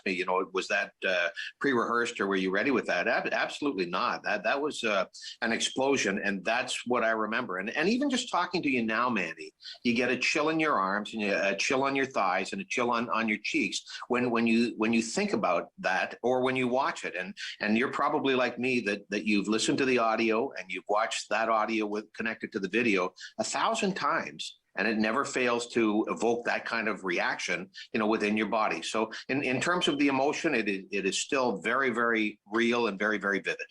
me, was that pre-rehearsed or were you ready with that? Absolutely not. That was an explosion, and that's what I remember. And even just talking to you now, Manny, you get a chill in your arms and a chill on your thighs and a chill on your cheeks when you think about that or when you watch it. And you're probably like me that you've listened to the audio and you've watched that audio connected to the video 1,000 times. And it never fails to evoke that kind of reaction, within your body. So in terms of the emotion, it is still very, very real and very, very vivid.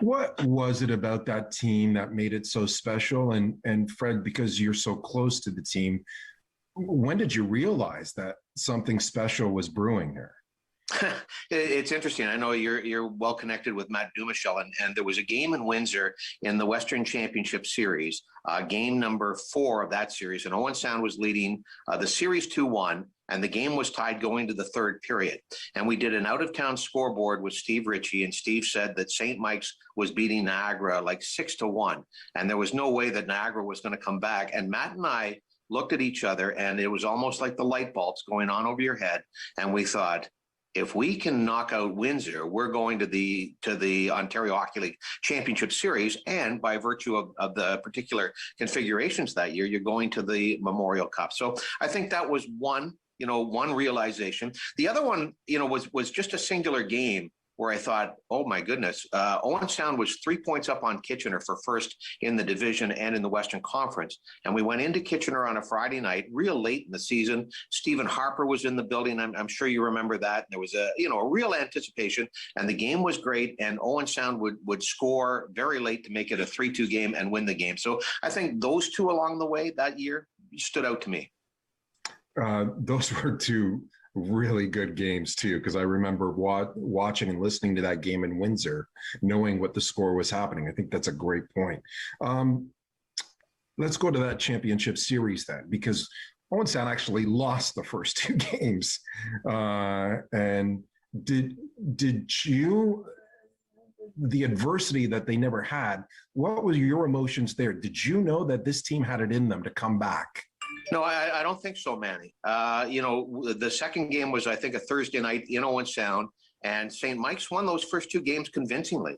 What was it about that team that made it so special? And Fred, because you're so close to the team, when did you realize that something special was brewing here? It's interesting. I know you're well connected with Matt Dumichel, and there was a game in Windsor in the Western Championship Series, game number 4 of that series, and Owen Sound was leading the series 2-1, and the game was tied going to the third period. And we did an out-of-town scoreboard with Steve Ritchie, and Steve said that St. Mike's was beating Niagara like 6-1, and there was no way that Niagara was going to come back. And Matt and I looked at each other, and it was almost like the light bulbs going on over your head, and we thought, if we can knock out Windsor, we're going to the Ontario Hockey League Championship Series, and by virtue of the particular configurations that year, you're going to the Memorial Cup. So I think that was one realization. The other one, was just a singular game where I thought, oh my goodness, Owen Sound was 3 points up on Kitchener for first in the division and in the Western Conference. And we went into Kitchener on a Friday night, real late in the season. Stephen Harper was in the building. I'm sure you remember that. There was a real anticipation, and the game was great. And Owen Sound would score very late to make it a 3-2 game and win the game. So I think those two along the way that year stood out to me. Those were two really good games too, because I remember watching and listening to that game in Windsor, knowing what the score was happening. I think that's a great point. Let's go to that championship series then, because Owen Sound actually lost the first 2 games. And did you, the adversity that they never had, what were your emotions there? Did you know that this team had it in them to come back? No, I don't think so, Manny. The second game was, I think, a Thursday night in Owen Sound, and St. Mike's won those first 2 games convincingly.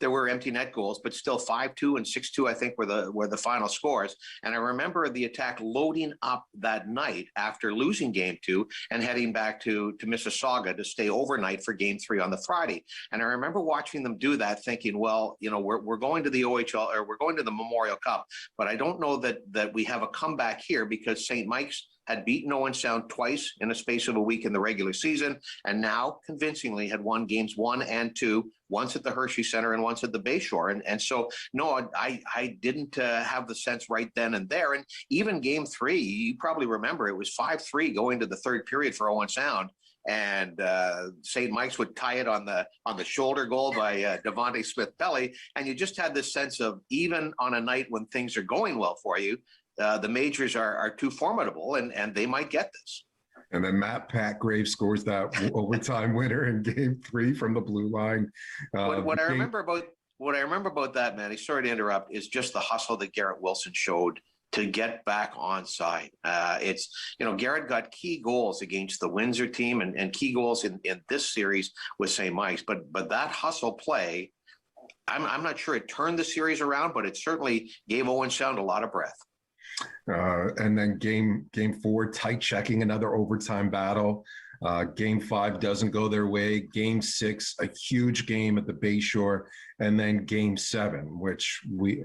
There were empty net goals, but still 5-2 and 6-2, I think, were the final scores. And I remember the Attack loading up that night after losing game 2 and heading back to Mississauga to stay overnight for game 3 on the Friday. And I remember watching them do that, thinking, well, we're going to the OHL, or we're going to the Memorial Cup, but I don't know that we have a comeback here, because St. Mike's had beaten Owen Sound twice in a space of a week in the regular season, and now convincingly had won games 1 and 2, once at the Hershey Center and once at the Bayshore. And so, no, I didn't have the sense right then and there. And even game 3, you probably remember, it was 5-3 going to the third period for Owen Sound. And St. Mike's would tie it on the shoulder goal by Devontae Smith-Pelly. And you just had this sense of, even on a night when things are going well for you, the majors are too formidable, and they might get this. And then Pat Graves scores that overtime winner in game 3 from the blue line. What I remember about that, Manny, sorry to interrupt, is just the hustle that Garrett Wilson showed to get back on side. Garrett got key goals against the Windsor team and key goals in this series with St. Mike's, but that hustle play, I'm not sure it turned the series around, but it certainly gave Owen Sound a lot of breath. And then game 4, tight checking, another overtime battle. Game 5 doesn't go their way. Game 6, a huge game at the Bayshore. And then game 7, which we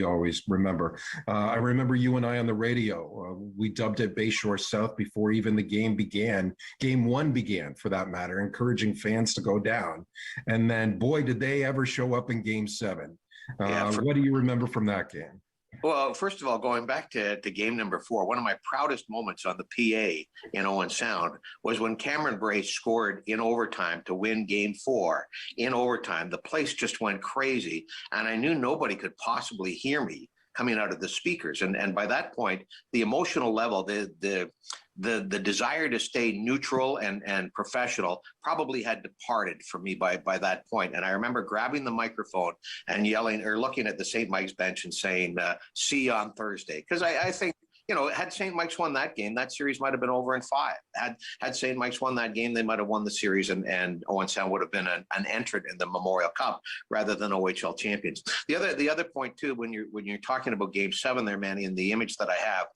always remember. I remember you and I on the radio. We dubbed it Bayshore South before even the game began. Game 1 began, for that matter, encouraging fans to go down. And then, boy, did they ever show up in game 7. What do you remember from that game? Well, first of all, going back to game number 4, one of my proudest moments on the PA in Owen Sound was when Cameron Brace scored in overtime to win game 4 in overtime. The place just went crazy, and I knew nobody could possibly hear me coming out of the speakers. And by that point, the emotional level, the desire to stay neutral and professional probably had departed from me by that point. And I remember grabbing the microphone and yelling, or looking at the St. Mike's bench and saying, see you on Thursday. Because I think, had St. Mike's won that game, that series might have been over in 5. Had St. Mike's won that game, they might have won the series, and Owen Sound would have been an entrant in the Memorial Cup rather than OHL champions. The other point too, when you're talking about Game 7 there, Manny, and the image that I have,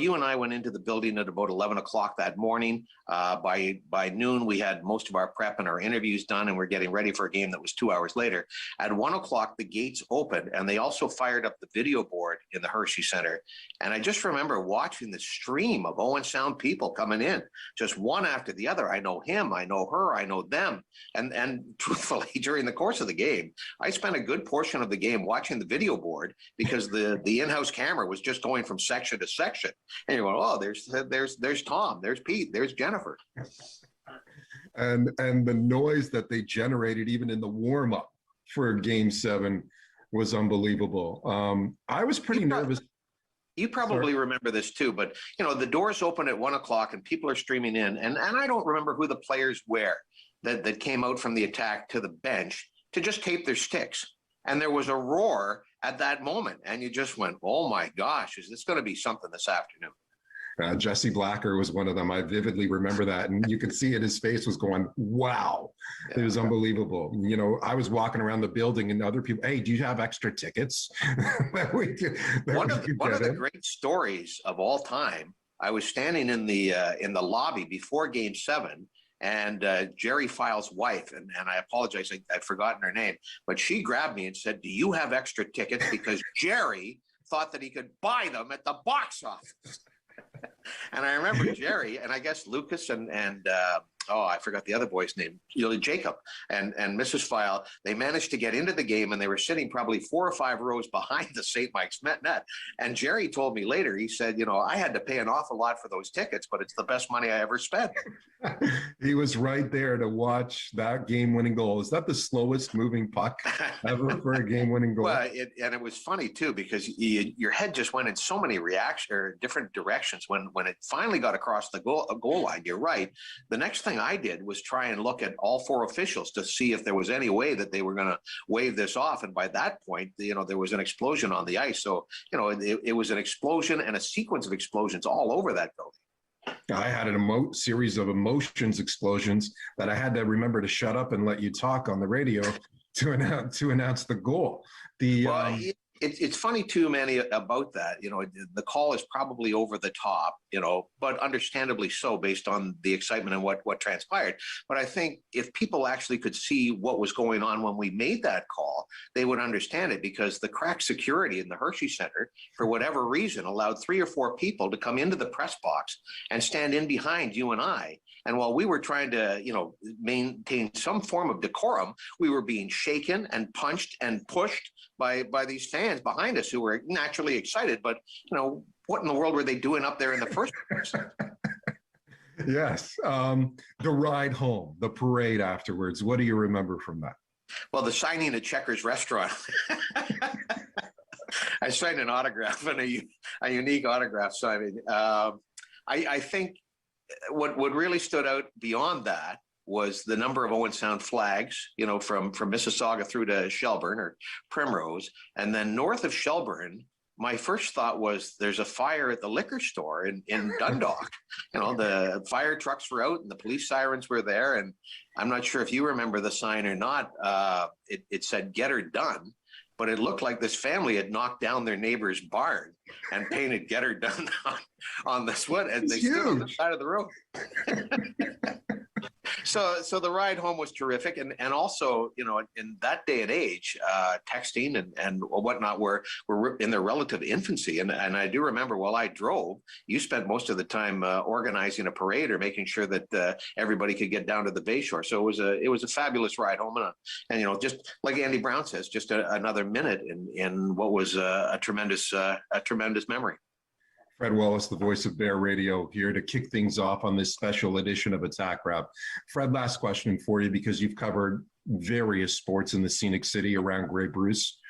you and I went into the building at about 11 o'clock that morning. By noon, we had most of our prep and our interviews done, and we're getting ready for a game that was 2 hours later. At 1 o'clock, the gates opened, and they also fired up the video board in the Hershey Center. And I just remember watching the stream of Owen Sound people coming in, just one after the other. I know him, I know her, I know them. And truthfully, during the course of the game, I spent a good portion of the game watching the video board because the in-house camera was just going from section to section. And you're going, oh, there's Tom, there's Pete, there's Jennifer. And the noise that they generated even in the warm-up for Game 7 was unbelievable. I was pretty nervous. You probably remember this too, but the doors open at 1 o'clock and people are streaming in, and I don't remember who the players were that came out from the attack to the bench to just tape their sticks. And there was a roar at that moment, and you just went, oh my gosh, is this going to be something this afternoon? Jesse Blacker was one of them. I vividly remember that. And you could see it. His face was going, wow. Yeah. It was unbelievable. I was walking around the building and other people, hey, do you have extra tickets? One of the great stories of all time, I was standing in the lobby before Game 7, and Jerry Files' wife, and I apologize, I'd forgotten her name, but she grabbed me and said, do you have extra tickets? Because Jerry thought that he could buy them at the box office. And I remember Jerry, and I guess Lucas and I forgot the other boy's name, Jacob and Mrs. File, they managed to get into the game, and they were sitting probably 4 or 5 rows behind the St. Mike's net. And Jerry told me later, he said, I had to pay an awful lot for those tickets, but it's the best money I ever spent. He was right there to watch that game-winning goal. Is that the slowest moving puck ever for a game-winning goal? Well, it was funny too, because your head just went in so many different directions when it finally got across the goal line. You're right. The next thing I did was try and look at all 4 officials to see if there was any way that they were going to wave this off. And by that point, there was an explosion on the ice. So, it was an explosion and a sequence of explosions all over that building. I had a series of emotions explosions that I had to remember to shut up and let you talk on the radio to announce the goal. It's funny too, Manny, about that. The call is probably over the top, but understandably so based on the excitement and what transpired. But I think if people actually could see what was going on when we made that call, they would understand it, because the crack security in the Hershey Center, for whatever reason, allowed 3 or 4 people to come into the press box and stand in behind you and I. And while we were trying to, maintain some form of decorum, we were being shaken and punched and pushed by these fans behind us who were naturally excited. But, what in the world were they doing up there in the first place? Yes. The ride home, the parade afterwards. What do you remember from that? Well, the signing at Checkers Restaurant. I signed an autograph, and a unique autograph signing. I think what really stood out beyond that was the number of Owen Sound flags, from Mississauga through to Shelburne or Primrose. And then north of Shelburne, my first thought was there's a fire at the liquor store in Dundalk. The fire trucks were out and the police sirens were there. And I'm not sure if you remember the sign or not. It said, "Get her done." But it looked like this family had knocked down their neighbor's barn and painted "Get her done" on this wood, and they stood on the side of the road. So the ride home was terrific. And also, in that day and age, texting and whatnot were in their relative infancy. And I do remember while I drove, you spent most of the time organizing a parade or making sure that everybody could get down to the Bayshore. So it was a fabulous ride home. And just like Andy Brown says, just another minute in what was a tremendous memory. Fred Wallace, the voice of Bear Radio, here to kick things off on this special edition of Attack Wrap. Fred, last question for you, because you've covered various sports in the scenic city around Grey Bruce.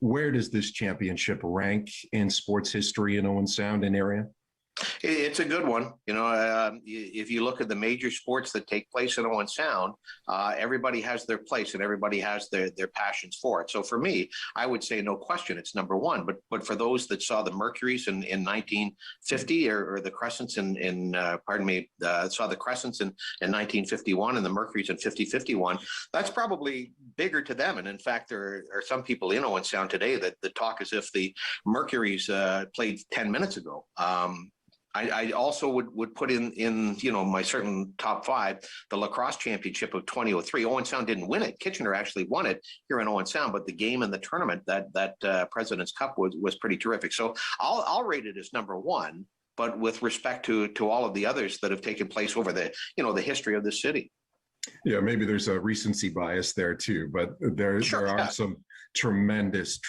Where does this championship rank in sports history in Owen Sound and area? It's a good one. If you look at the major sports that take place in Owen Sound, everybody has their place and everybody has their passions for it. So for me, I would say no question, it's number one. But for those that saw the Mercuries in 1950 or the Crescents saw the Crescents in 1951 and the Mercuries in 50-51, that's probably bigger to them. And in fact, there are some people in Owen Sound today that talk as if the Mercuries played 10 minutes ago. I also would put in my certain top five, the lacrosse championship of 2003. Owen Sound didn't win it. Kitchener actually won it here in Owen Sound, but the game and the tournament, that President's Cup was pretty terrific. So I'll rate it as number one, but with respect to all of the others that have taken place over the history of the city. Yeah, maybe there's a recency bias there too, but there are some tremendous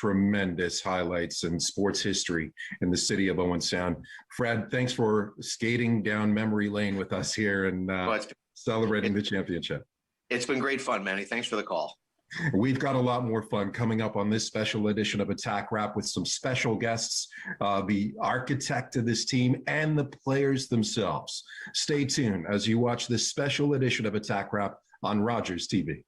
highlights in sports history in the city of Owen Sound. Fred, thanks for skating down memory lane with us here and celebrating the championship. It's been great fun, Manny. Thanks for the call. We've got a lot more fun coming up on this special edition of Attack Wrap with some special guests, the architect of this team and the players themselves. Stay tuned as you watch this special edition of Attack Wrap on Rogers TV.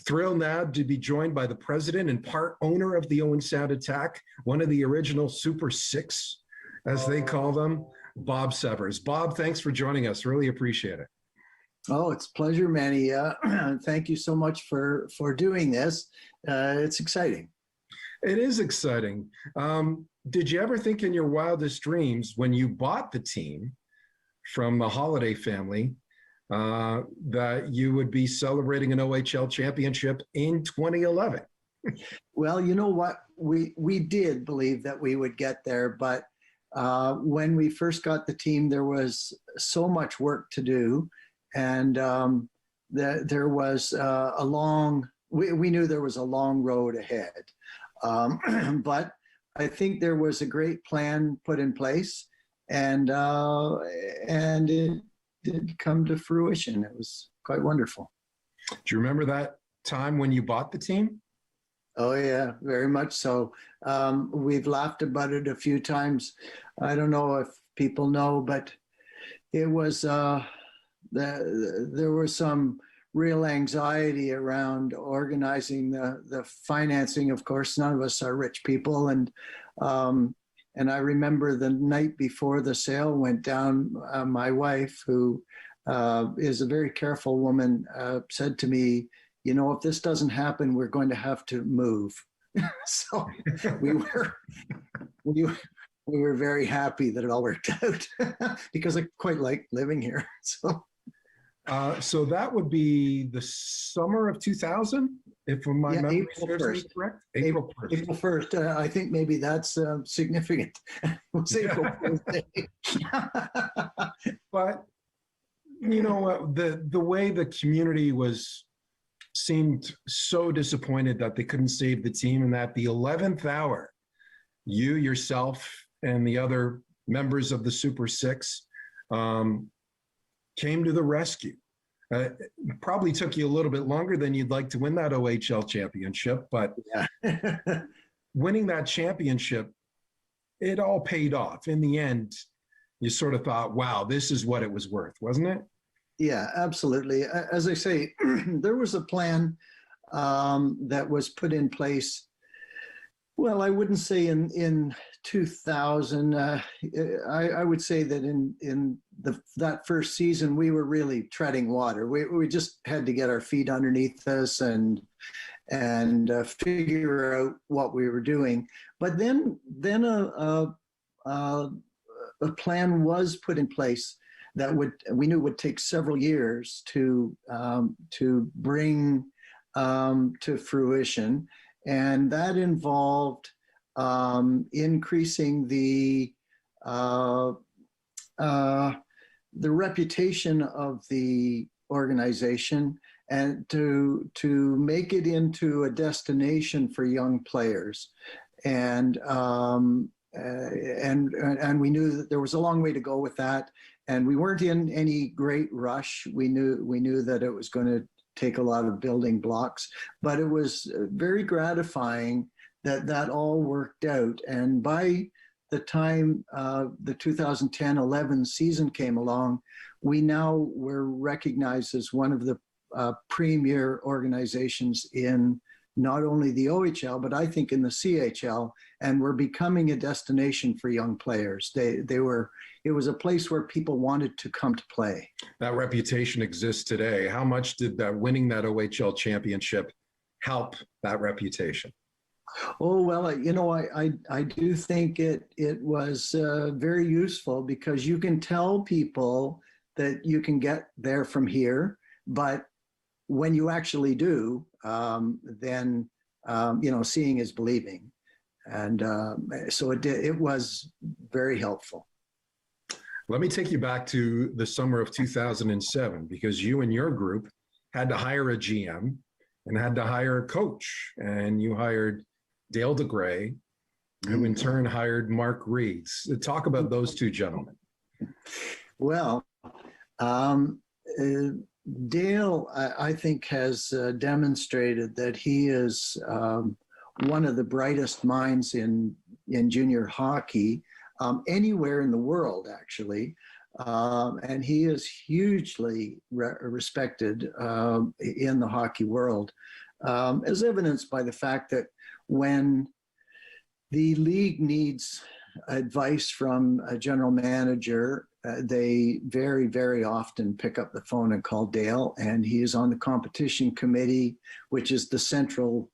Thrilled now to be joined by the president and part owner of the Owen Sound Attack, one of the original Super Six, as they call them, Bob Severs. Bob, thanks for joining us. Really appreciate it. Oh, it's a pleasure, Manny. Thank you so much for doing this. It's exciting. It is exciting. Did you ever think in your wildest dreams when you bought the team from the Holiday family that you would be celebrating an OHL championship in 2011? Well, you know what? We did believe that we would get there, but when we first got the team, there was so much work to do. And there was we knew there was a long road ahead. But I think there was a great plan put in place, and it did come to fruition. It was quite wonderful. Do you remember that time when you bought the team? Oh, yeah, very much so. We've laughed about it a few times. I don't know if people know, but it was... there was some real anxiety around organizing the financing. Of course, none of us are rich people, and I remember the night before the sale went down, my wife, who is a very careful woman, said to me, if this doesn't happen, we're going to have to move. So we were very happy that it all worked out because I quite like living here. So that would be the summer of 2000, if my memory serves me correct? April 1st. April 1st. I think maybe that's significant. It was April 1st. But, the way the community seemed so disappointed that they couldn't save the team, and that the 11th hour, you, yourself, and the other members of the Super Six came to the rescue. It probably took you a little bit longer than you'd like to win that OHL championship, but winning that championship, it all paid off. In the end, you sort of thought, wow, this is what it was worth, wasn't it? Yeah, absolutely. As I say, there was a plan that was put in place. Well, I wouldn't say in 2000. I would say that in that first season, we were really treading water. We just had to get our feet underneath us and figure out what we were doing. But then a plan was put in place that we knew would take several years to bring to fruition. And that involved increasing the reputation of the organization and to make it into a destination for young players. And we knew that there was a long way to go with that. And we weren't in any great rush. We knew that it was going to take a lot of building blocks, but it was very gratifying that all worked out. And by the time the 2010-11 season came along, we now were recognized as one of the premier organizations in not only the OHL, but I think in the CHL, and we're becoming a destination for young players. It was a place where people wanted to come to play. That reputation exists today. How much did that winning that OHL championship help that reputation? Oh, well, I do think it was very useful, because you can tell people that you can get there from here, but when you actually do, then seeing is believing, and so it was very helpful. Let me take you back to the summer of 2007, because you and your group had to hire a GM and had to hire a coach, and you hired Dale DeGray, who in turn hired Mark Reeds. Talk about those two gentlemen. Well, Dale, I think, has demonstrated that he is one of the brightest minds in junior hockey, anywhere in the world, actually. And he is hugely respected in the hockey world, as evidenced by the fact that when the league needs advice from a general manager, they very, very often pick up the phone and call Dale, and he is on the competition committee, which is the central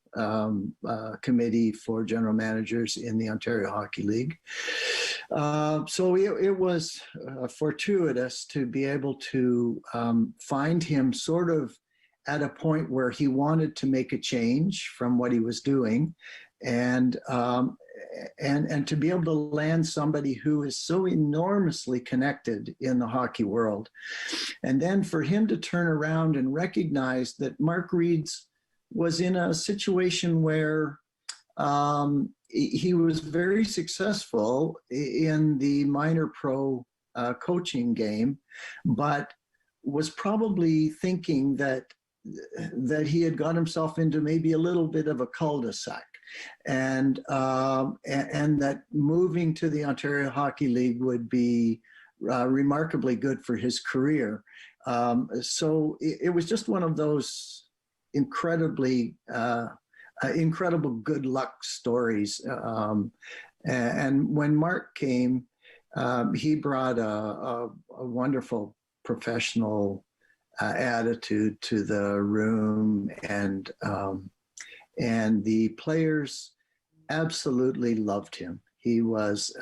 committee for general managers in the Ontario Hockey League. So it was fortuitous to be able to find him sort of at a point where he wanted to make a change from what he was doing, and to be able to land somebody who is so enormously connected in the hockey world. And then for him to turn around and recognize that Mark Reeds was in a situation where he was very successful in the minor pro coaching game, but was probably thinking that he had got himself into maybe a little bit of a cul-de-sac. And that moving to the Ontario Hockey League would be remarkably good for his career. So it was just one of those incredible good luck stories. And when Mark came, he brought a wonderful professional attitude to the room, and the players absolutely loved him. He was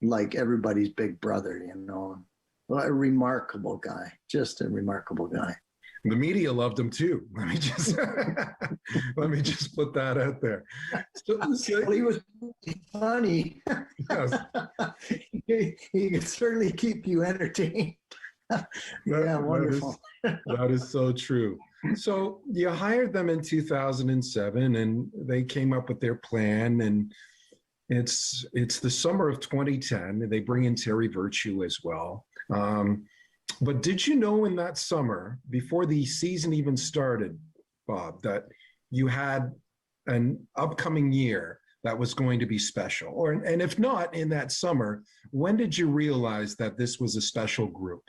like everybody's big brother, a remarkable guy, just a remarkable guy. The media loved him too. Let me just put that out there. Well, he was funny. Yes. He could certainly keep you entertained. Yeah, wonderful. That is so true. So you hired them in 2007, and they came up with their plan, and it's the summer of 2010, and they bring in Terry Virtue as well. But did you know in that summer, before the season even started, Bob, that you had an upcoming year that was going to be special? And if not in that summer, when did you realize that this was a special group?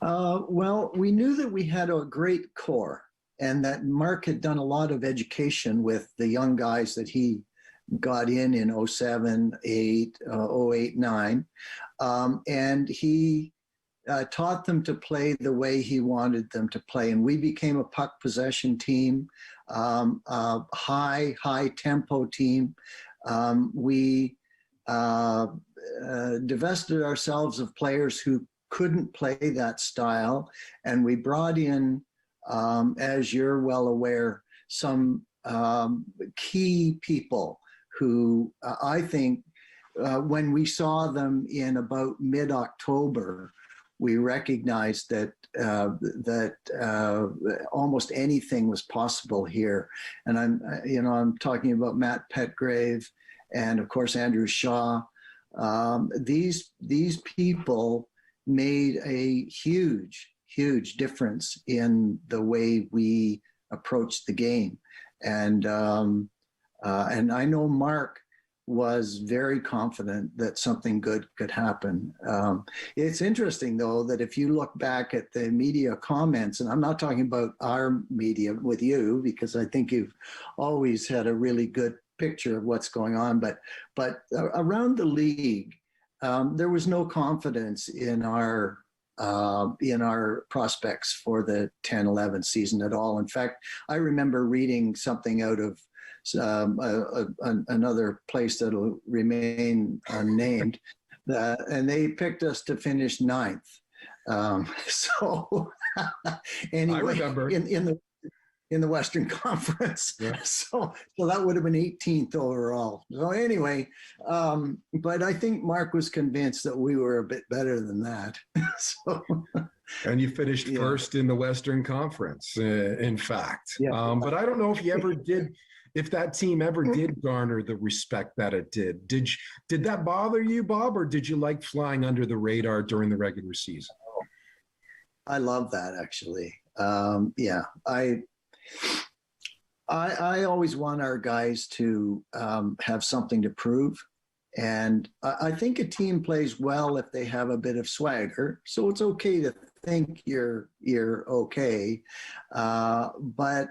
Well, we knew that we had a great core, and that Mark had done a lot of education with the young guys that he got in 07, 8, 08, 9. And he taught them to play the way he wanted them to play. And we became a puck possession team, high tempo team. We divested ourselves of players who couldn't play that style. And we brought in, as you're well aware, some key people who I think when we saw them in about mid-October, we recognized that almost anything was possible here. And I'm talking about Matt Petgrave and of course Andrew Shaw. These people made a huge difference in the way we approached the game. And I know Mark was very confident that something good could happen. It's interesting, though, that if you look back at the media comments, and I'm not talking about our media with you, because I think you've always had a really good picture of what's going on, but around the league, there was no confidence in our prospects for the 10-11 season at all. In fact, I remember reading something out of another place that'll remain unnamed, and they picked us to finish 9th. So anyway, I remember in the Western Conference. Yeah. So that would have been 18th overall. So anyway, but I think Mark was convinced that we were a bit better than that. So. And you finished first in the Western Conference, in fact. Yeah. But I don't know if you ever did, if that team ever did garner the respect that it did. Did that bother you, Bob, or did you like flying under the radar during the regular season? I love that, actually. I always want our guys to have something to prove. And I think a team plays well if they have a bit of swagger. So it's okay to think you're okay, but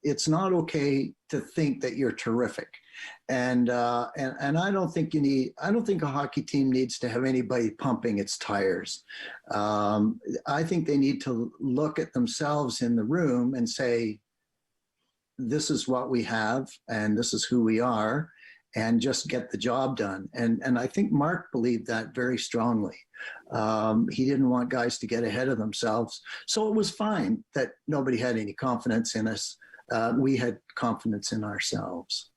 it's not okay to think that you're terrific. And I don't think a hockey team needs to have anybody pumping its tires. I think they need to look at themselves in the room and say, this is what we have and this is who we are, and just get the job done. And I think Mark believed that very strongly. He didn't want guys to get ahead of themselves. So it was fine that nobody had any confidence in us. We had confidence in ourselves.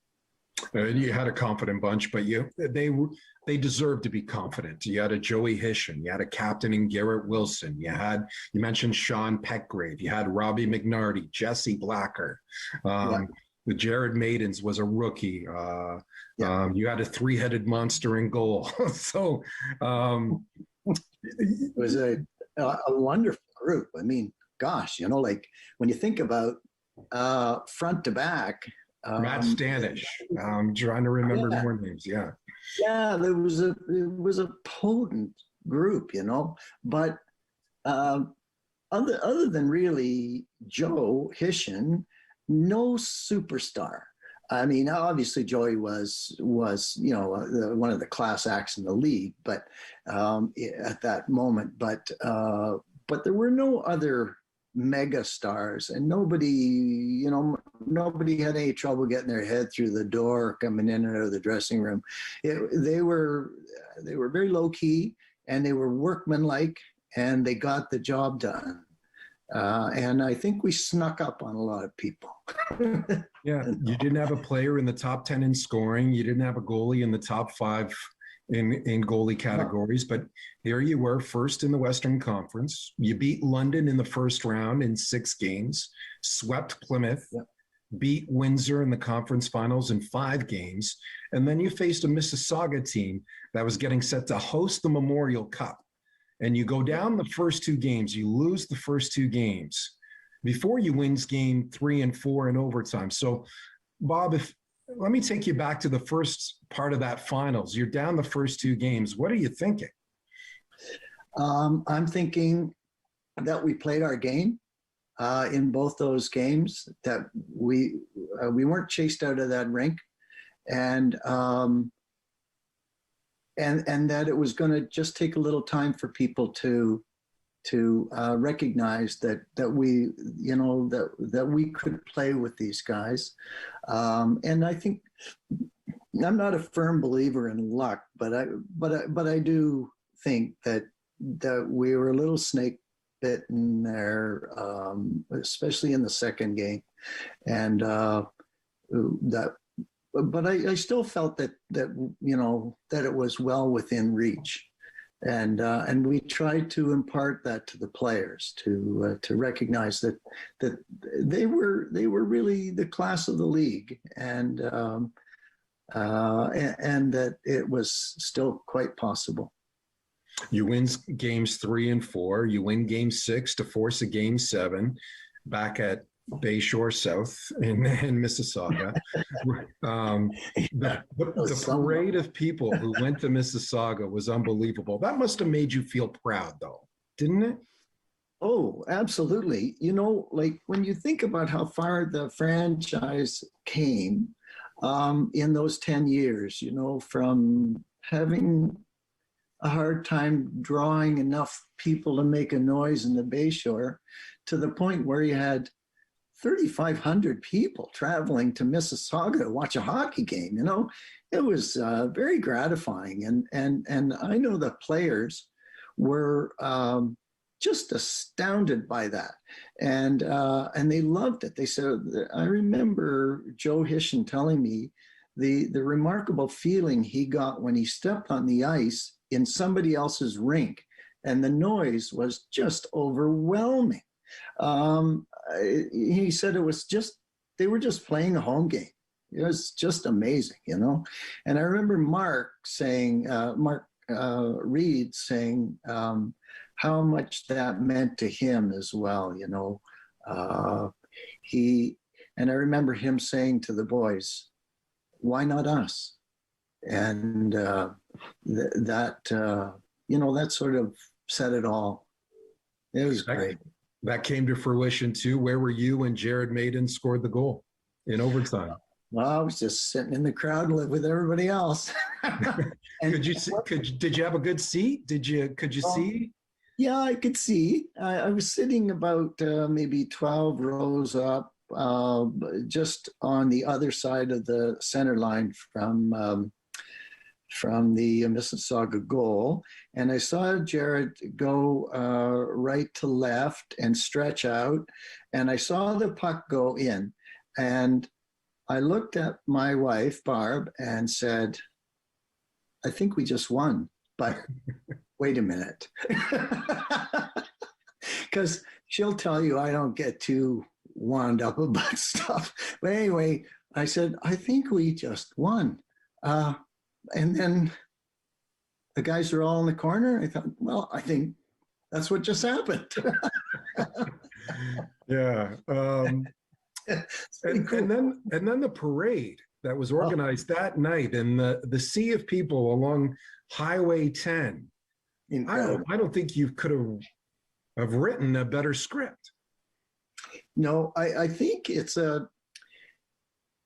You had a confident bunch, but they deserved to be confident. You had a Joey Hishin, you had a captain in Garrett Wilson, you mentioned Sean Petgrave, you had Robbie McNarty, Jesse Blacker, the Jared Maidens was a rookie. You had a 3-headed monster in goal. So it was a wonderful group. I mean, gosh, like when you think about front to back. Matt Stanish. I'm trying to remember more names. Yeah, it was a potent group, But other than really Joe Hishin, no superstar. I mean, obviously Joey was one of the class acts in the league, but at that moment, but there were no other mega stars, and nobody had any trouble getting their head through the door, coming in and out of the dressing room. They were very low key, and they were workmanlike, and they got the job done. And I think we snuck up on a lot of people. Yeah, you didn't have a player in the top 10 in scoring. You didn't have a goalie in the top 5 in goalie categories, but here you were, first in the Western Conference. You beat London in the first round in 6 games, swept Plymouth, beat Windsor in the conference finals in 5 games, and then you faced a Mississauga team that was getting set to host the Memorial Cup. And you go down the first 2 games, you lose the first 2 games before you win game 3 and 4 in overtime. So, Bob, let me take you back to the first part of that finals. You're down the first 2 games. What are you thinking? I'm thinking that we played our game in both those games, that we weren't chased out of that rink, and that it was going to just take a little time for people to recognize that we could play with these guys. And I think I'm not a firm believer in luck, but I do think that we were a little snake bitten there, especially in the second game, and but I still felt that it was well within reach, and we tried to impart that to the players to recognize that they were really the class of the league, and that it was still quite possible. You win games 3 and 4. You win game 6 to force a game 7 back at Bayshore South in Mississauga. The parade of people who went to Mississauga was unbelievable. That must have made you feel proud, though, didn't it? Oh, absolutely. Like when you think about how far the franchise came in those 10 years, from having a hard time drawing enough people to make a noise in the Bayshore to the point where you had 3,500 people traveling to Mississauga to watch a hockey game. It was very gratifying, and I know the players were just astounded by that, and they loved it. They said, I remember Joe Hishin telling me the remarkable feeling he got when he stepped on the ice in somebody else's rink, and the noise was just overwhelming. He said they were just playing a home game. It was just amazing, And I remember Mark Reed saying how much that meant to him as well, and I remember him saying to the boys, why not us? And that sort of said it all. It was great. That came to fruition too. Where were you when Jared Maiden scored the goal in overtime? Well, I was just sitting in the crowd with everybody else. Did you have a good seat? Could you see? Yeah, I could see. I was sitting about maybe 12 rows up, just on the other side of the center line from the Mississauga goal. And I saw Jared go right to left and stretch out. And I saw the puck go in. And I looked at my wife, Barb, and said, I think we just won. But wait a minute. Because she'll tell you I don't get too wound up about stuff. But anyway, I said, I think we just won. And then the guys are all in the corner. I thought, well, I think that's what just happened. Yeah. And then the parade that was organized that night, and the sea of people along Highway 10. I don't think you could have written a better script. No, I think it's an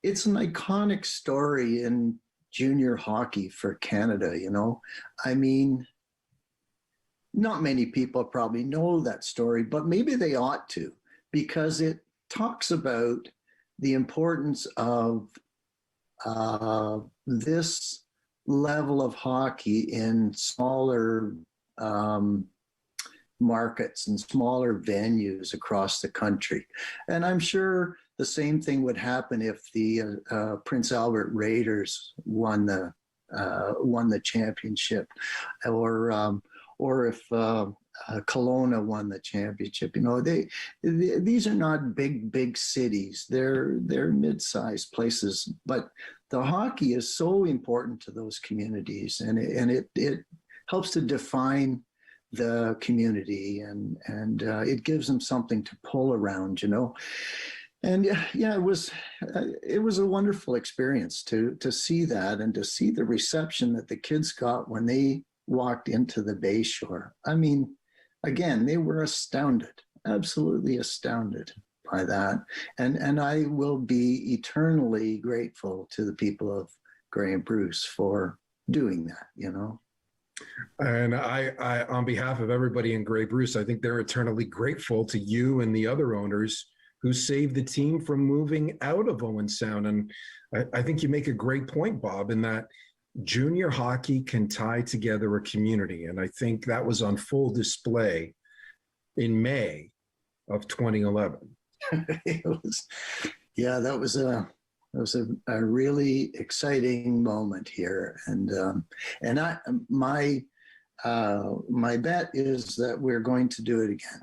iconic story in junior hockey for Canada. I mean, not many people probably know that story, but maybe they ought to, because it talks about the importance of this level of hockey in smaller markets and smaller venues across the country. And I'm sure the same thing would happen if the Prince Albert Raiders won the championship, or if Kelowna won the championship. These are not big cities. They're mid-sized places, but the hockey is so important to those communities, and it helps to define the community, and it gives them something to pull around, And yeah, it was a wonderful experience to see that, and to see the reception that the kids got when they walked into the Bayshore. I mean, again, they were astounded, absolutely astounded by that. And I will be eternally grateful to the people of Grey and Bruce for doing that, And I, on behalf of everybody in Grey Bruce, I think they're eternally grateful to you and the other owners who saved the team from moving out of Owen Sound. And I think you make a great point, Bob, in that junior hockey can tie together a community. And I think that was on full display in May of 2011. That was a really exciting moment here. And my bet is that we're going to do it again.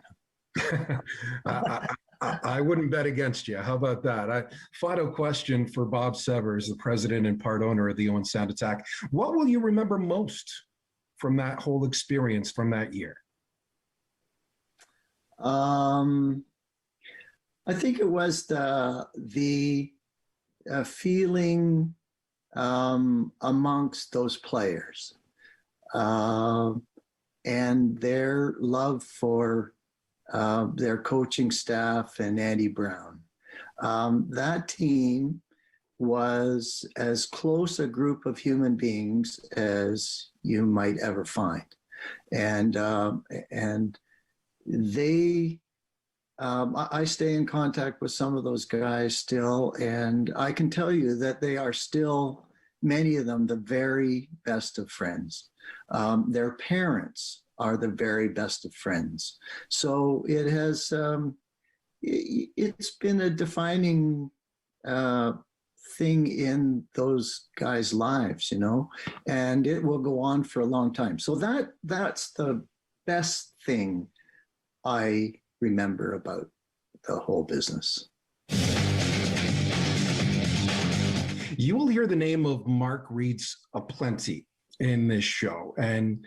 I wouldn't bet against you. How about that? Final question for Bob Severs, the president and part owner of the Owen Sound Attack. What will you remember most from that whole experience from that year? I think it was the feeling amongst those players and their love for their coaching staff and Andy Brown. That team was as close a group of human beings as you might ever find, and they. I stay in contact with some of those guys still, and I can tell you that they are still, many of them, the very best of friends. Their parents are the very best of friends. So it has, it's been a defining thing in those guys' lives, you know, and it will go on for a long time. So that's the best thing I remember about the whole business. You will hear the name of Mark Reeds aplenty in this show. And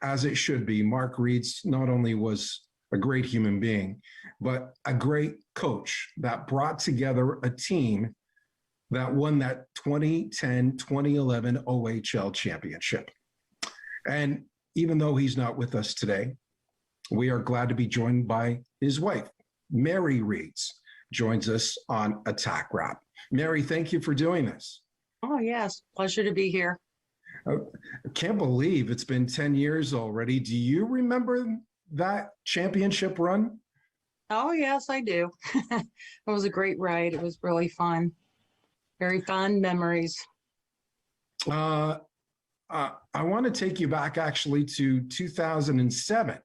as it should be, Mark Reeds not only was a great human being, but a great coach that brought together a team that won that 2010-2011 OHL Championship. And even though he's not with us today, we are glad to be joined by his wife, Mary Reeds, joins us on Attack Wrap. Mary, thank you for doing this. Oh, yes. Pleasure to be here. I can't believe it's been 10 years already. Do you remember that championship run? Oh, yes, I do. It was a great ride. It was really fun. Very fond memories. I want to take you back actually to 2007.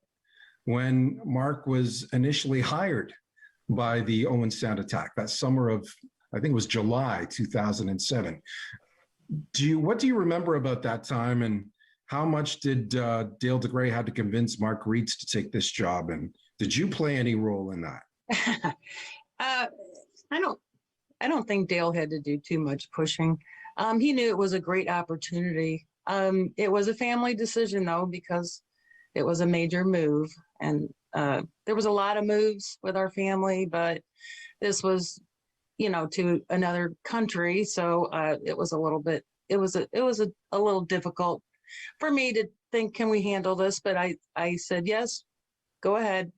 When Mark was initially hired by the Owen Sound Attack, that summer of, I think it was July 2007. What do you remember about that time, and how much did Dale DeGray had to convince Mark Reeds to take this job, and did you play any role in that? I don't think Dale had to do too much pushing. He knew it was a great opportunity. It was a family decision though, because it was a major move, and there was a lot of moves with our family, but this was, you know, to another country. So it was a little bit, it was a little difficult for me to think, can we handle this? But I said, yes, go ahead.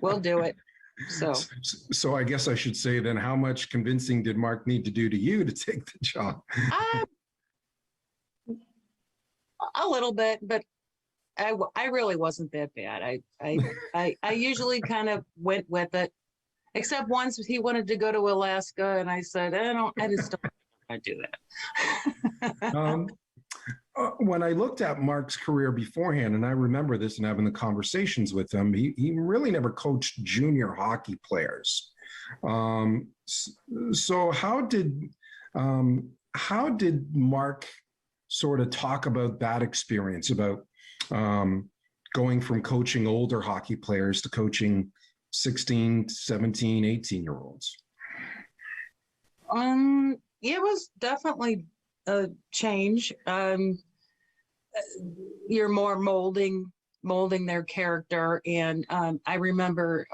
We'll do it. So I guess I should say then, how much convincing did Mark need to do to you to take the job? A little bit, but I really wasn't that bad. I usually kind of went with it, except once he wanted to go to Alaska, and I said, I just don't want to do that. When I looked at Mark's career beforehand, and I remember this and having the conversations with him, he really never coached junior hockey players. So how did Mark sort of talk about that experience, about going from coaching older hockey players to coaching 16, 17, 18-year-olds? It was definitely a change. You're more molding their character. And I remember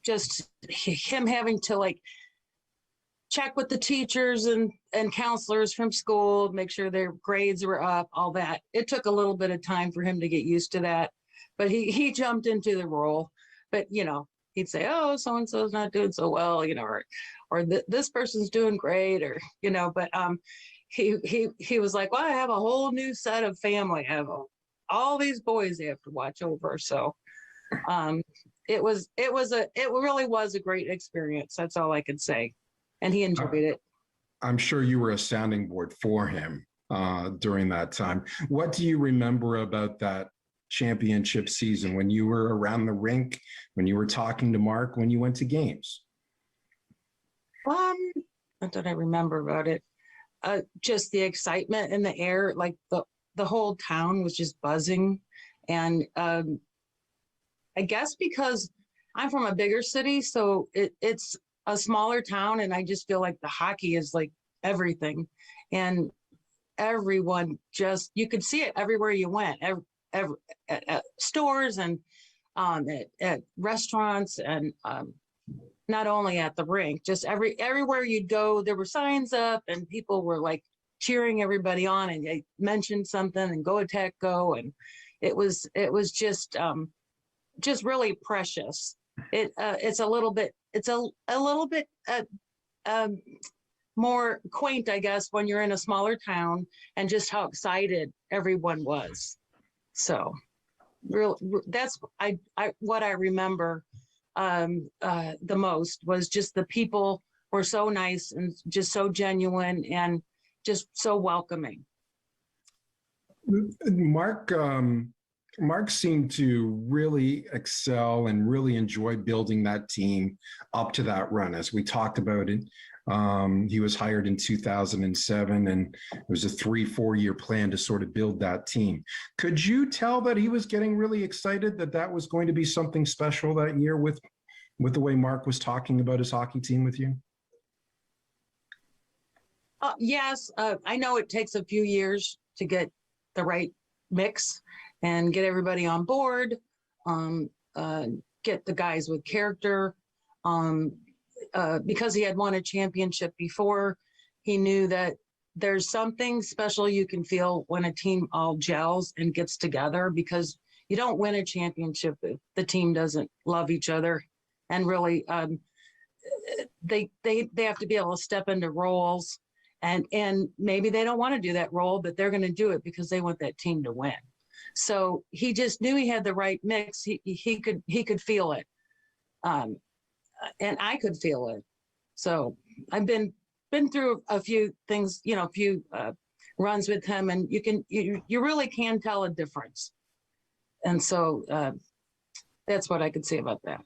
just him having to like check with the teachers and counselors from school, make sure their grades were up, all that. It took a little bit of time for him to get used to that, but he jumped into the role. But, you know, he'd say, oh, so-and-so's not doing so well, you know, or this person's doing great, or, you know, but he was like, well, I have a whole new set of family. I have all these boys they have to watch over. So it really was a great experience. That's all I could say. And he enjoyed it. I'm sure you were a sounding board for him during that time. What do you remember about that championship season, when you were around the rink, when you were talking to Mark, when you went to games? What did I remember about it? Just the excitement in the air, like the whole town was just buzzing. And I guess because I'm from a bigger city, so it's a smaller town, and I just feel like the hockey is like everything. And everyone just, you could see it everywhere you went, at stores and at restaurants, and not only at the rink, just everywhere you'd go, there were signs up and people were like cheering everybody on, and they mentioned something and go attack go. And it was just really precious. It's a little bit more quaint, I guess, when you're in a smaller town, and just how excited everyone was. So that's what I remember the most, was just the people were so nice and just so genuine and just so welcoming. Mark seemed to really excel and really enjoy building that team up to that run. As we talked about it, he was hired in 2007, and it was a 3-4 year plan to sort of build that team. Could you tell that he was getting really excited that was going to be something special that year with the way Mark was talking about his hockey team with you? Yes, I know it takes a few years to get the right mix and get everybody on board, get the guys with character. Because he had won a championship before, he knew that there's something special you can feel when a team all gels and gets together, because you don't win a championship if the team doesn't love each other. And really, they have to be able to step into roles, and maybe they don't want to do that role, but they're going to do it because they want that team to win. So he just knew he had the right mix. He could feel it, and I could feel it. So I've been through a few things, a few runs with him, and you really can tell a difference. And so that's what I could say about that.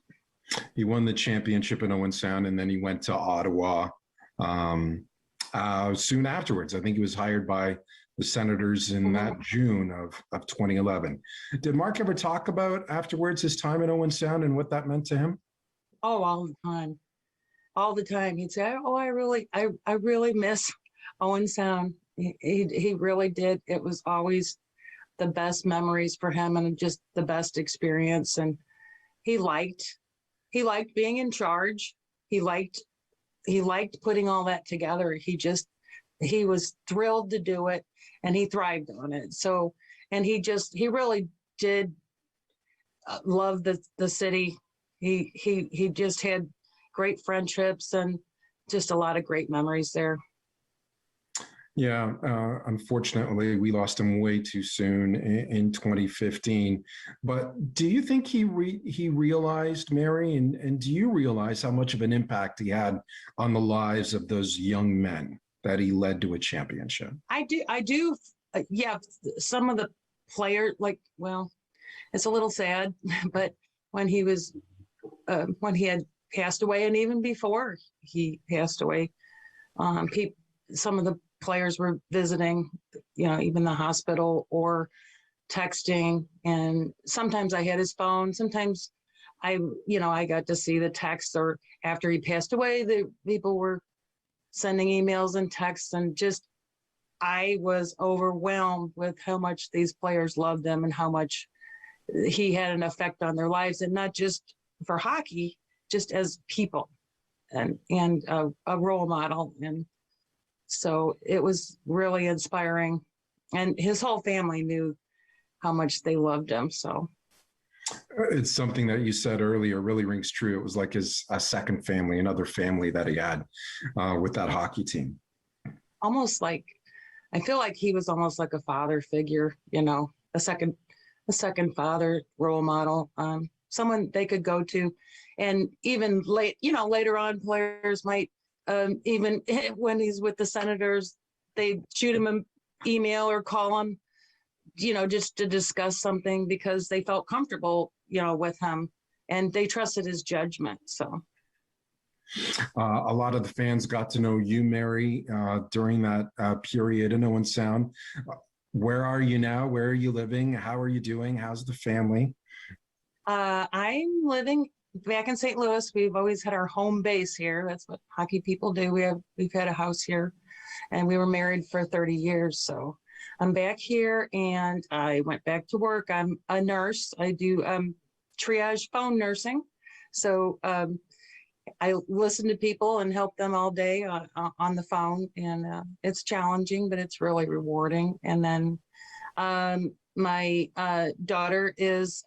He won the championship in Owen Sound, and then he went to Ottawa soon afterwards. I think he was hired by the Senators in that June of 2011. Did Mark ever talk about afterwards his time in Owen Sound and what that meant to him? Oh, all the time. He'd say, "Oh, I really miss Owen Sound." He really did. It was always the best memories for him, and just the best experience. And he liked being in charge. He liked putting all that together. He was thrilled to do it, and he thrived on it. So, and he really did love the city. He just had great friendships and just a lot of great memories there. Yeah, unfortunately, we lost him way too soon in 2015. But do you think he realized, Mary, and do you realize how much of an impact he had on the lives of those young men that he led to a championship? I do. Yeah, some of the players, it's a little sad, but when he had passed away, and even before he passed away, some of the players were visiting, even the hospital, or texting. And sometimes I had his phone. Sometimes I got to see the texts, or after he passed away, the people were sending emails and texts, and just, I was overwhelmed with how much these players loved them and how much he had an effect on their lives, and not just for hockey, just as people and a role model. And so it was really inspiring, and his whole family knew how much they loved him. So it's something that you said earlier really rings true. It was like a second family, another family that he had with that hockey team. Almost like, I feel like he was almost like a father figure, a second father, role model, someone they could go to. And even later on, players might, even when he's with the Senators, they shoot him an email or call him, just to discuss something, because they felt comfortable, with him, and they trusted his judgment. So a lot of the fans got to know you, Mary, during that period in Owen Sound. Where are you now? Where are you living? How are you doing? How's the family? I'm living back in St. Louis. We've always had our home base here. That's what hockey people do. We've had a house here, and we were married for 30 years. So I'm back here, and I went back to work. I'm a nurse. I do triage phone nursing. So I listen to people and help them all day on the phone, and it's challenging, but it's really rewarding. And then my daughter is,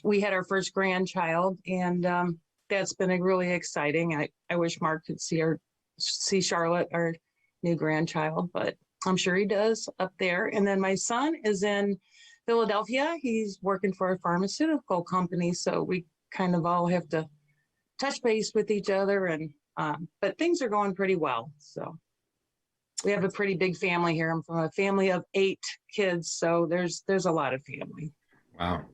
we had our first grandchild, and that's been really exciting. I wish Mark could see Charlotte, our new grandchild, but I'm sure he does up there. And then my son is in Philadelphia. He's working for a pharmaceutical company, so we kind of all have to touch base with each other, and but things are going pretty well. So we have a pretty big family here. I'm from a family of 8 kids, so there's a lot of family. Wow.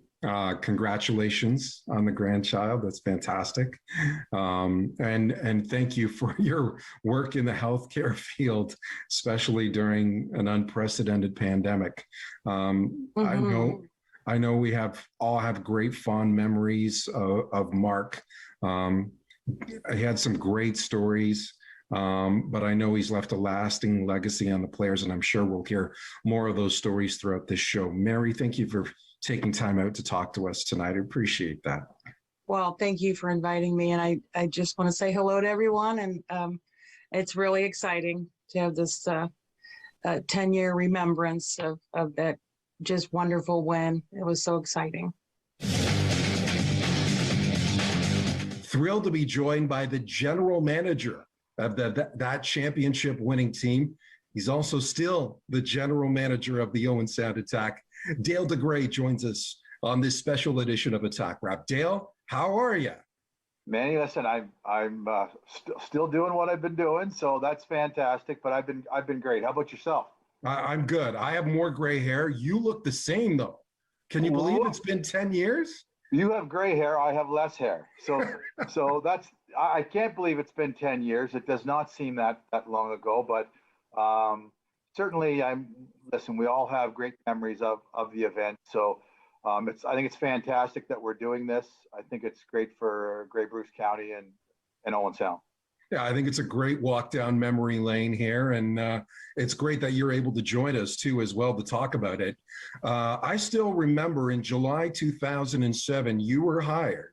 Congratulations on the grandchild. That's fantastic. And thank you for your work in the healthcare field, especially during an unprecedented pandemic. I know we all have great fond memories of Mark. He had some great stories, but I know he's left a lasting legacy on the players, and I'm sure we'll hear more of those stories throughout this show. Mary, thank you for taking time out to talk to us tonight. I appreciate that. Well, thank you for inviting me. And I just want to say hello to everyone. And it's really exciting to have this 10-year remembrance of that just wonderful win. It was so exciting. Thrilled to be joined by the general manager of that championship winning team. He's also still the general manager of the Owen Sound Attack. Dale DeGray joins us on this special edition of Attack Wrap. Dale, how are you? Manny, listen, I'm still doing what I've been doing, so that's fantastic. But I've been great. How about yourself? I'm good. I have more gray hair. You look the same though. Can you believe it's been 10 years? You have gray hair. I have less hair. So that's I can't believe it's been 10 years. It does not seem that long ago, but certainly listen, we all have great memories of the event. So I think it's fantastic that we're doing this. I think it's great for Grey Bruce County and Owen Sound. Yeah, I think it's a great walk down memory lane here. And it's great that you're able to join us too as well to talk about it. I still remember in July 2007, you were hired,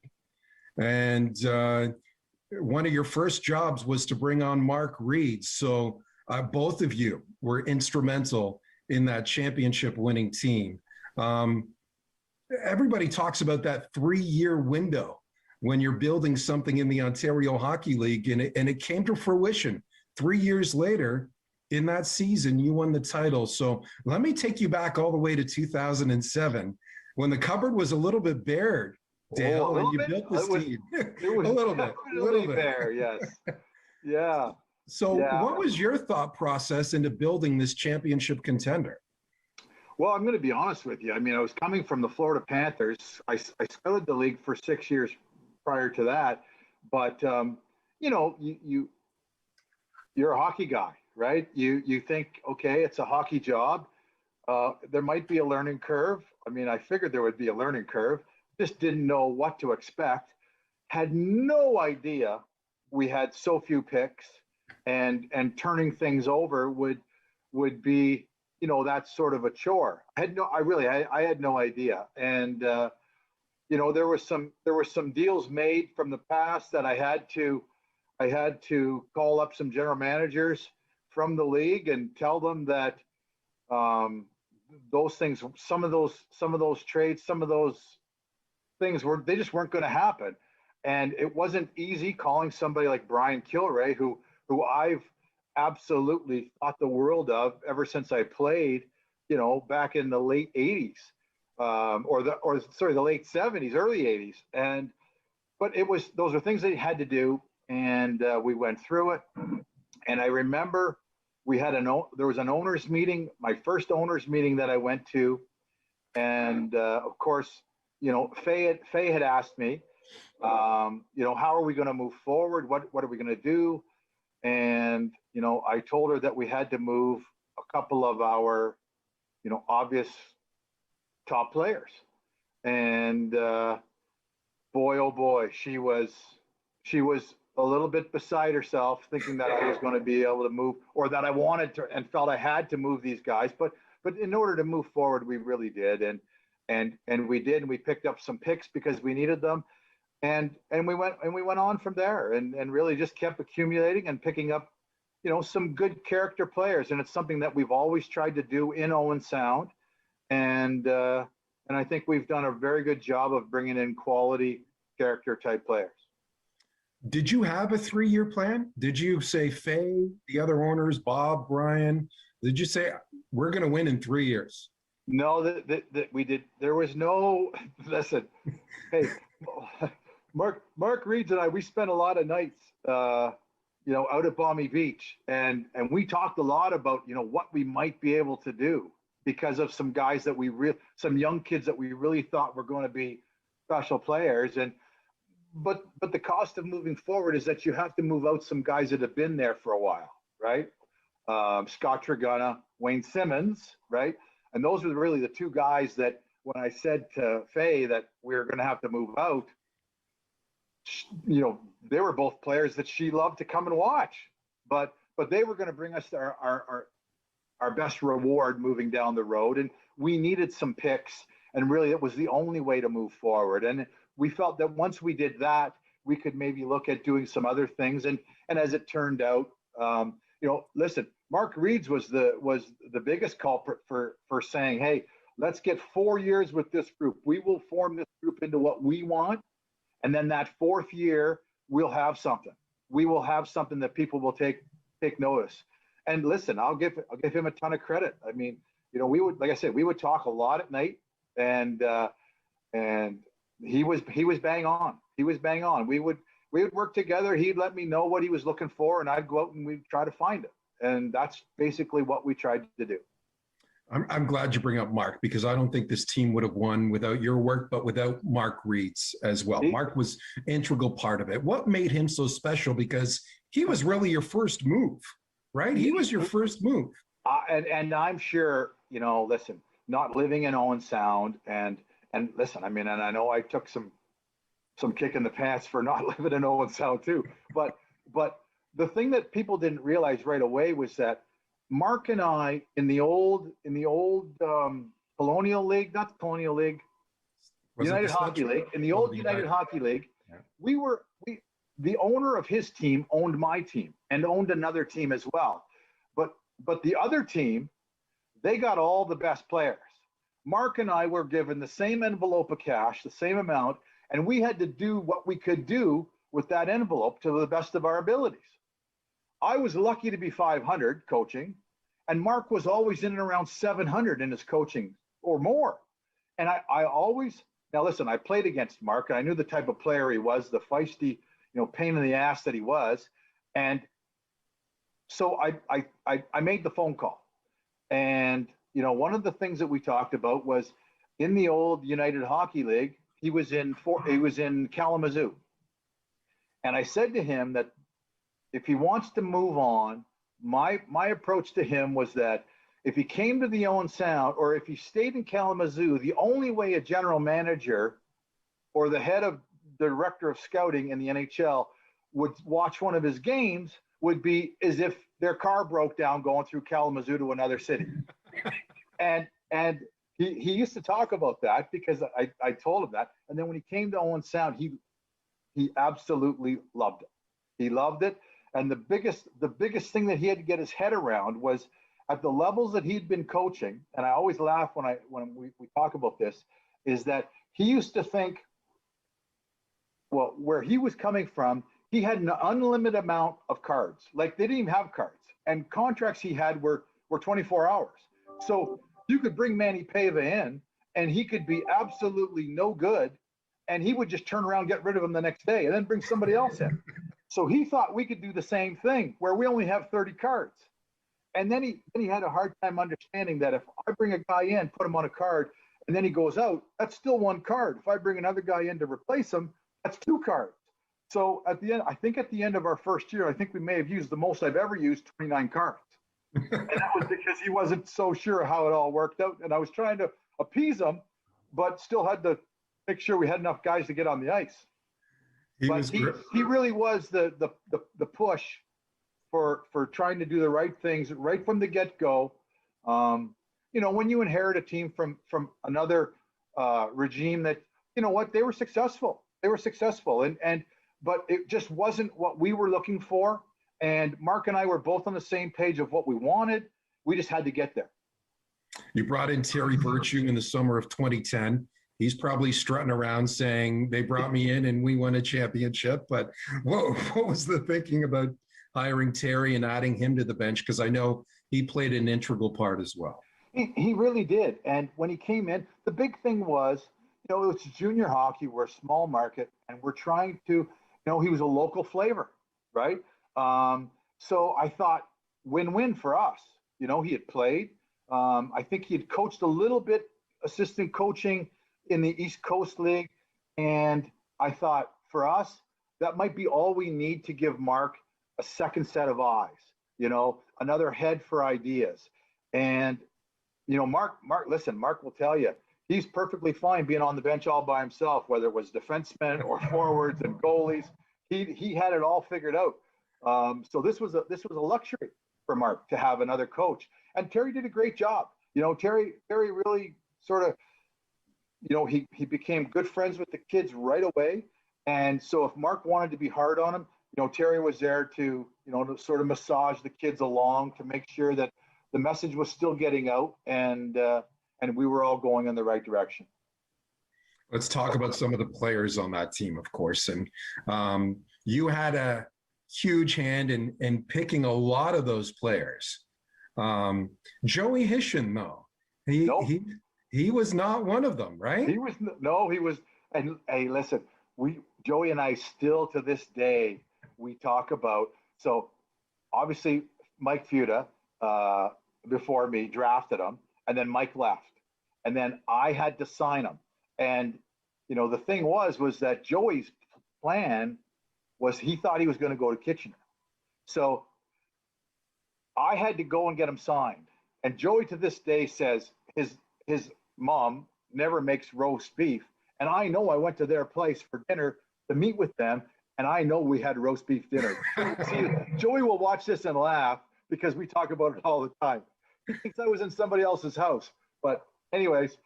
and one of your first jobs was to bring on Mark Reed. So both of you were instrumental in that championship winning team. Everybody talks about that 3-year window when you're building something in the Ontario Hockey League, and it came to fruition. 3 years later, in that season, you won the title. So let me take you back all the way to 2007, when the cupboard was a little bit bare, Dale, and you built this team. It was a little bit bare, yes. Yeah. So what was your thought process into building this championship contender? Well, I'm going to be honest with you. I mean, I was coming from the Florida Panthers. I scouted the league for 6 years prior to that, but you're a hockey guy, right? You think, okay, it's a hockey job. There might be a learning curve. I mean, I figured there would be a learning curve. Just didn't know what to expect. Had no idea we had so few picks, and turning things over would be, that sort of a chore. I had no idea. And there were some deals made from the past that I had to call up some general managers from the league and tell them that those things, some of those trades, some of those things they just weren't going to happen. And it wasn't easy calling somebody like Brian Kilray, who I've absolutely thought the world of ever since I played, back in the late 80s, the late 70s, early 80s. But those are things that you had to do. And we went through it. And I remember there was an owners meeting, my first owners meeting that I went to. And of course, Faye had asked me, how are we going to move forward? What are we going to do? And, I told her that we had to move a couple of our, obvious top players. And boy, oh boy, she was a little bit beside herself, thinking that I was going to be able to move, or that I wanted to and felt I had to move these guys. But in order to move forward, we really did. And and we did, and we picked up some picks because we needed them, and we went on from there, and really just kept accumulating and picking up, some good character players, and it's something that we've always tried to do in Owen Sound, and I think we've done a very good job of bringing in quality character type players. Did you have a 3-year plan? Did you say, Faye, the other owners, Bob, Brian, did you say, we're going to win in 3 years? No, that we did. There was no, listen, hey, Mark Reeds and I, we spent a lot of nights, out at Balmy Beach, and we talked a lot about, what we might be able to do because of some guys that some young kids that we really thought were going to be special players. But the cost of moving forward is that you have to move out some guys that have been there for a while, right? Scott Tragana, Wayne Simmons, right? And those were really the two guys that when I said to Faye that we were going to have to move out, they were both players that she loved to come and watch, but they were going to bring us our best reward moving down the road. And we needed some picks, and really it was the only way to move forward. And we felt that once we did that, we could maybe look at doing some other things. And as it turned out, listen, Mark Reeds was the biggest culprit for saying, hey, let's get 4 years with this group. We will form this group into what we want. And then that 4th year, we'll have something. We will have something that people will take notice. And listen, I'll give him a ton of credit. I mean, we would, like I said, we would talk a lot at night, and he was bang on. He was bang on. We would work together. He'd let me know what he was looking for, and I'd go out and we'd try to find it. And that's basically what we tried to do. I'm glad you bring up Mark, because I don't think this team would have won without your work, but without Mark Reeds as well. Mark was integral part of it. What made him so special? Because he was really your first move, right? He was your first move. And I'm sure, listen, not living in Owen Sound, and listen, I mean, and I know I took some kick in the pants for not living in Owen Sound too, but the thing that people didn't realize right away was that Mark and I in the old Colonial League, not the Colonial League, United Hockey League, in the old United Hockey League, yeah. The owner of his team owned my team and owned another team as well. But the other team, they got all the best players. Mark and I were given the same envelope of cash, the same amount, and we had to do what we could do with that envelope to the best of our abilities. I was lucky to be 500 coaching, and Mark was always in and around 700 in his coaching or more. And I always, now listen, I played against Mark, and I knew the type of player he was, the feisty, pain in the ass that he was. And so I made the phone call. And, one of the things that we talked about was in the old United Hockey League, he was in Kalamazoo. And I said to him that if he wants to move on, my approach to him was that if he came to the Owen Sound or if he stayed in Kalamazoo, the only way a general manager or the head of the director of scouting in the NHL would watch one of his games would be as if their car broke down going through Kalamazoo to another city. and he used to talk about that because I told him that. And then when he came to Owen Sound, he absolutely loved it. He loved it. And the biggest thing that he had to get his head around was at the levels that he'd been coaching, and I always laugh when we talk about this, is that he used to think, well, where he was coming from, he had an unlimited amount of cards. Like they didn't even have cards. And contracts he had were 24 hours. So you could bring Manny Paiva in and he could be absolutely no good, and he would just turn around and get rid of him the next day and then bring somebody else in. So he thought we could do the same thing where we only have 30 cards. And then he had a hard time understanding that if I bring a guy in, put him on a card, and then he goes out, that's still one card. If I bring another guy in to replace him, that's 2 cards. So at the end of our first year, I think we may have used the most I've ever used, 29 cards. And that was because he wasn't so sure how it all worked out. And I was trying to appease him, but still had to make sure we had enough guys to get on the ice. He really was the push for trying to do the right things right from the get-go. When you inherit a team from another regime that, you know what, they were successful. They were successful, but it just wasn't what we were looking for. And Mark and I were both on the same page of what we wanted. We just had to get there. You brought in Terry Virtue in the summer of 2010. He's probably strutting around saying they brought me in and we won a championship. But what was the thinking about hiring Terry and adding him to the bench? Because I know he played an integral part as well. He really did. And when he came in, the big thing was, you know, it's junior hockey. We're a small market, and we're trying to, you know, he was a local flavor, right? So I thought win-win for us. You know, he had played. I think he had coached a little bit, assistant coaching in the East Coast League. And I thought for us, that might be all we need to give Mark a second set of eyes, you know, another head for ideas. And, you know, Mark, listen, Mark will tell you, he's perfectly fine being on the bench all by himself, whether it was defensemen or forwards and goalies. He had it all figured out. So this was a luxury for Mark to have another coach. And Terry did a great job. You know, Terry really sort of, you know, he became good friends with the kids right away. And so if Mark wanted to be hard on him, you know, Terry was there to, you know, to sort of massage the kids along to make sure that the message was still getting out and we were all going in the right direction. Let's talk about some of the players on that team, of course. And you had a huge hand in picking a lot of those players. Joey Hishin, though, he was not one of them, right? He was. And hey, listen, Joey and I still to this day, we talk about, so obviously Mike Fuda before me drafted him, and then Mike left, and then I had to sign him. And, you know, the thing was that Joey's plan was he thought he was going to go to Kitchener. So I had to go and get him signed. And Joey to this day says his mom never makes roast beef. And I know I went to their place for dinner to meet with them, and I know we had roast beef dinner. See, Joey will watch this and laugh because we talk about it all the time. He thinks I was in somebody else's house. But anyways,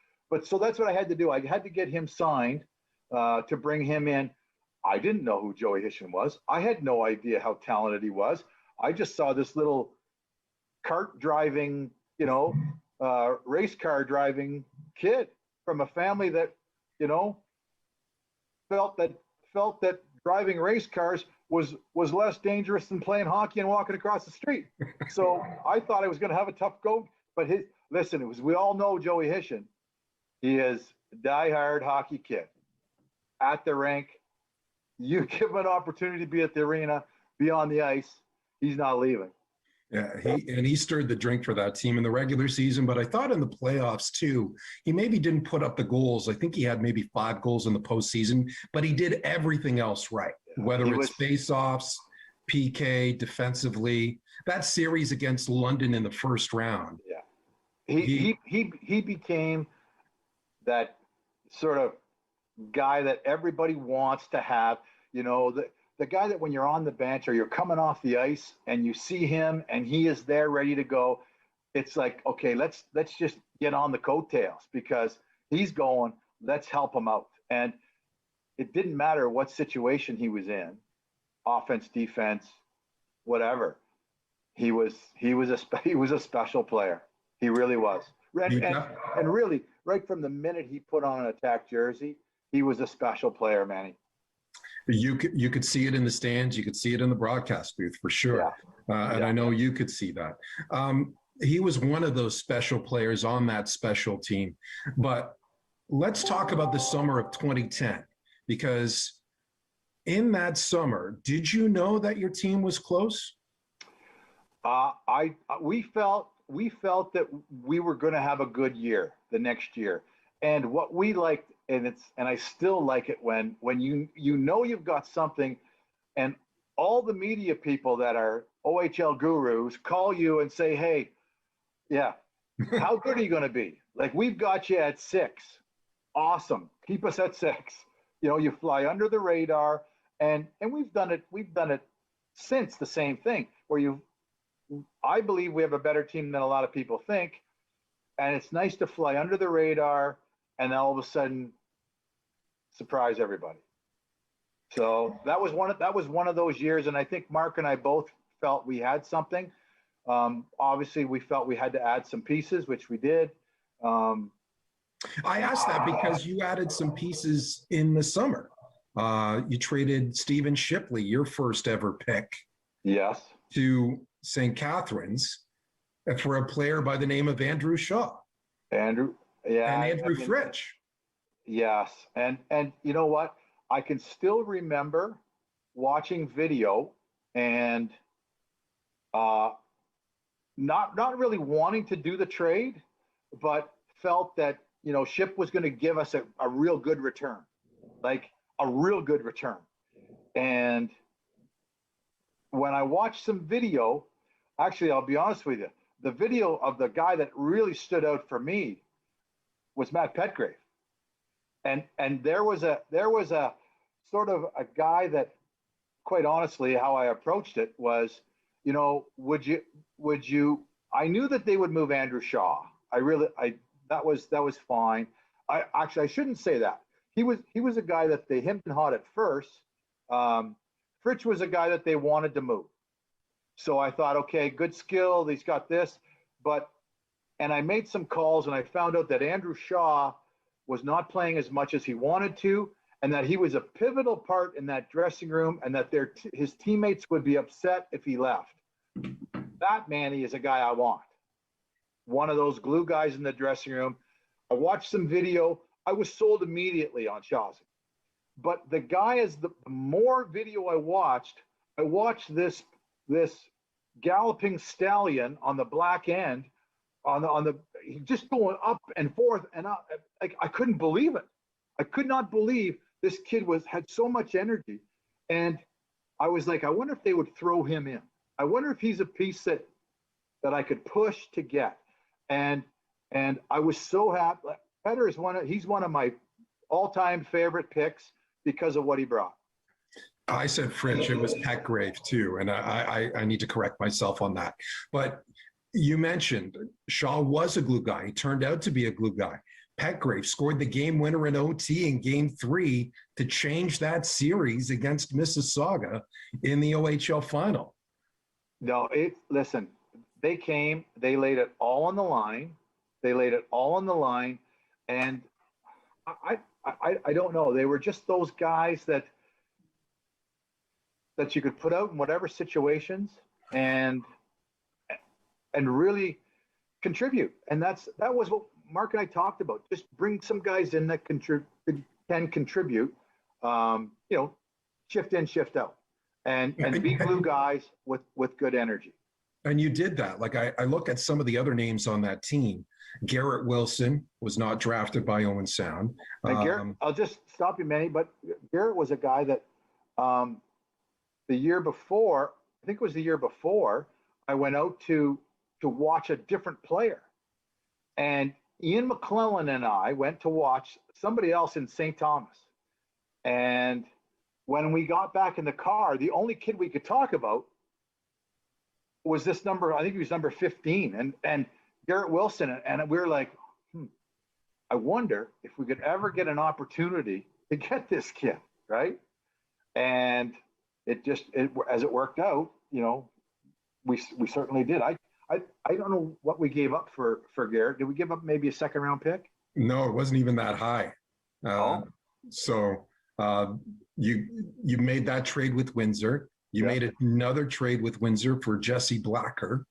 so that's what I had to do. I had to get him signed to bring him in. I didn't know who Joey Hishin was. I had no idea how talented he was. I just saw this little cart driving, you know, race car driving kid from a family that, you know, felt that driving race cars was less dangerous than playing hockey and walking across the street. So I thought I was going to have a tough go. But we all know Joey Hishin. He is a diehard hockey kid at the rink. You give him an opportunity to be at the arena, be on the ice, he's not leaving. Yeah, he stirred the drink for that team in the regular season, but I thought in the playoffs too, he maybe didn't put up the goals. I think he had maybe 5 goals in the postseason, but he did everything else right, whether it's faceoffs, PK, defensively. That series against London in the first round. Yeah, he became that sort of guy that everybody wants to have, you know, the guy that when you're on the bench or you're coming off the ice and you see him and he is there ready to go, it's like, okay, let's just get on the coattails because he's going, let's help him out. And it didn't matter what situation he was in, offense, defense, whatever. He was a special player. He really was. And really, right from the minute he put on an Attack jersey, he was a special player, Manny. You could see it in the stands. You could see it in the broadcast booth for sure. Yeah. And I know you could see that. He was one of those special players on that special team. But let's talk about the summer of 2010, because in that summer, did you know that your team was close? We felt that we were going to have a good year the next year. And what we liked, and I still like it when you know you've got something, and all the media people that are OHL gurus call you and say, "Hey, yeah, how good are you going to be? Like, we've got you at 6. Awesome, keep us at 6." You know, you fly under the radar, and we've done it. We've done it since, the same thing where I believe we have a better team than a lot of people think, and it's nice to fly under the radar. and then all of a sudden, surprise everybody. So that was one of those years, and I think Mark and I both felt we had something. Obviously, we felt we had to add some pieces, which we did. I asked that because you added some pieces in the summer. You traded Stephen Shipley, your first ever pick, yes, to St. Catharines for a player by the name of Andrew Shaw. Andrew, yeah, and Andrew Fritsch. Yes, and you know what? I can still remember watching video and not really wanting to do the trade, but felt that, you know, Ship was going to give us a real good return, like a real good return. And when I watched some video, actually, I'll be honest with you, the video of the guy that really stood out for me was Matt Petgrave. And there was a sort of a guy that, quite honestly, how I approached it was, you know, would you, I knew that they would move Andrew Shaw. That was fine. I shouldn't say that. He was a guy that they hemmed and hawed at first. Fritsch was a guy that they wanted to move. So I thought, okay, good skill. He's got this, and I made some calls and I found out that Andrew Shaw was not playing as much as he wanted to, and that he was a pivotal part in that dressing room, and that his teammates would be upset if he left. That, Manny, is a guy I want. One of those glue guys in the dressing room. I watched some video. I was sold immediately on Shaw's. But the guy, the more video I watched this galloping stallion on the black end, he just going up and forth and up. Like, I couldn't believe it. I could not believe this kid had so much energy. And I was like, I wonder if they would throw him in. I wonder if he's a piece that I could push to get. And I was so happy. Petter he's one of my all-time favorite picks because of what he brought. I said Fritsch, it was Petgrave too, and I need to correct myself on that. But you mentioned Shaw was a glue guy. He turned out to be a glue guy. Petgrave scored the game winner in OT in Game 3 to change that series against Mississauga in the OHL final. No, listen, they came, they laid it all on the line. And I don't know. They were just those guys that you could put out in whatever situations and really contribute. And that was what Mark and I talked about. Just bring some guys in that can contribute, shift in, shift out, and be glue guys with good energy. And you did that. Like, I look at some of the other names on that team. Garrett Wilson was not drafted by Owen Sound. Garrett, I'll just stop you, Manny, but Garrett was a guy that the year before, I think it was the year before, I went out to watch a different player. And Ian McClellan and I went to watch somebody else in St. Thomas. And when we got back in the car, the only kid we could talk about was this number, I think he was number 15, and Garrett Wilson. And we were like, I wonder if we could ever get an opportunity to get this kid, right? And as it worked out, we certainly did. I don't know what we gave up for Garrett. Did we give up maybe a second round pick? No, it wasn't even that high. So you made that trade with Windsor. You made another trade with Windsor for Jesse Blacker.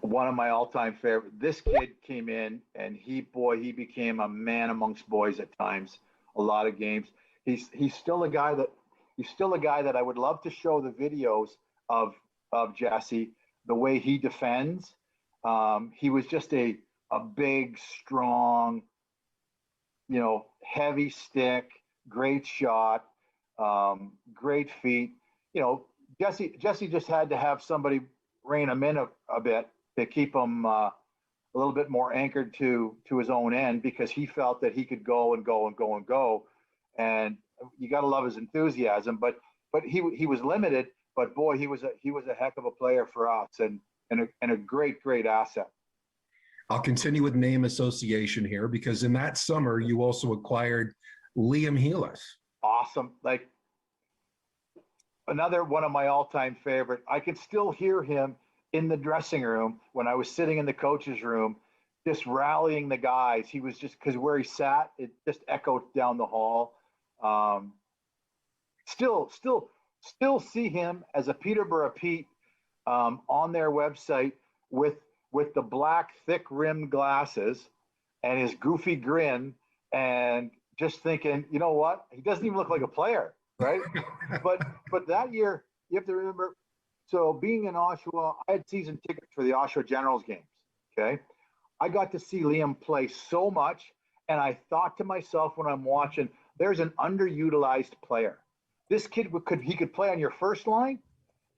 One of my all-time favorite. This kid came in and he became a man amongst boys at times. A lot of games. He's still a guy that I would love to show the videos of Jesse, the way he defends. He was just a big, strong, heavy stick, great shot, great feet. Jesse just had to have somebody rein him in a bit to keep him a little bit more anchored to his own end, because he felt that he could go and go and go and go. And you got to love his enthusiasm, but he was limited. But boy, he was a heck of a player for us, and a great asset. I'll continue with name association here because in that summer, you also acquired Liam Gilas. Awesome. Like another one of my all-time favorite. I can still hear him in the dressing room when I was sitting in the coach's room, just rallying the guys. He was just, because where he sat, it just echoed down the hall. Still see him as a Peterborough Pete on their website with the black thick rimmed glasses and his goofy grin, and just thinking, you know what? He doesn't even look like a player, right? but that year, you have to remember, so being in Oshawa, I had season tickets for the Oshawa Generals games, okay? I got to see Liam play so much, and I thought to myself when I'm watching, there's an underutilized player. This kid could play on your first line,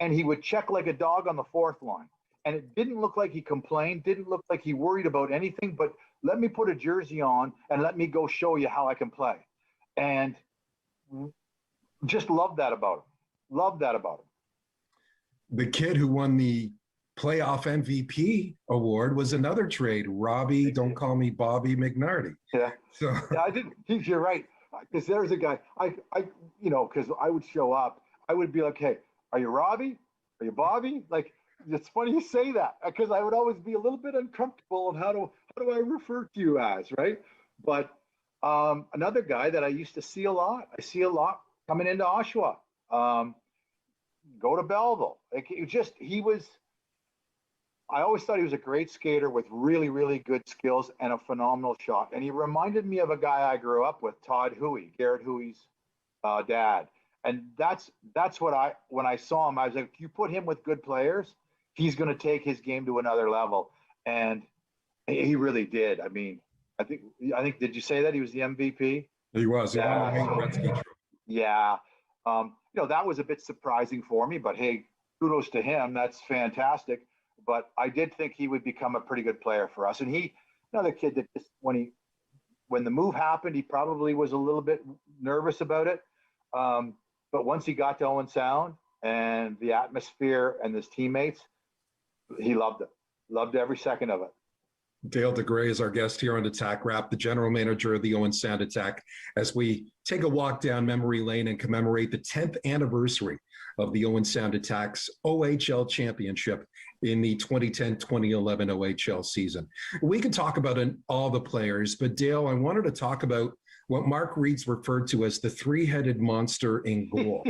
and he would check like a dog on the fourth line. And it didn't look like he complained, didn't look like he worried about anything, but let me put a jersey on and let me go show you how I can play. And just love that about him. Love that about him. The kid who won the playoff MVP award was another trade, Robbie, don't call me Bobby McNarty. Yeah. So yeah, you're right. Because there's a guy, because I would show up, I would be like, hey, are you Robbie? Are you Bobby? Like, it's funny you say that, because I would always be a little bit uncomfortable on how do I refer to you as, right? But another guy that I used to see a lot, coming into Oshawa, go to Belleville. Like, I always thought he was a great skater with really, really good skills and a phenomenal shot. And he reminded me of a guy I grew up with, Todd Huey, Garrett Huey's dad. And that's what when I saw him, I was like, if you put him with good players, he's going to take his game to another level. And he really did. I mean, I think, did you say that he was the MVP? He was. Yeah. That was a bit surprising for me, but hey, kudos to him. That's fantastic. But I did think he would become a pretty good player for us. And another kid that just, when the move happened, he probably was a little bit nervous about it. But once he got to Owen Sound and the atmosphere and his teammates, he loved it. Loved every second of it. Dale DeGray is our guest here on Attack Wrap, the general manager of the Owen Sound Attack, as we take a walk down memory lane and commemorate the 10th anniversary of the Owen Sound Attack's OHL Championship in the 2010-2011 OHL season. We can talk about all the players, but Dale, I wanted to talk about what Mark Reed's referred to as the three-headed monster in goal.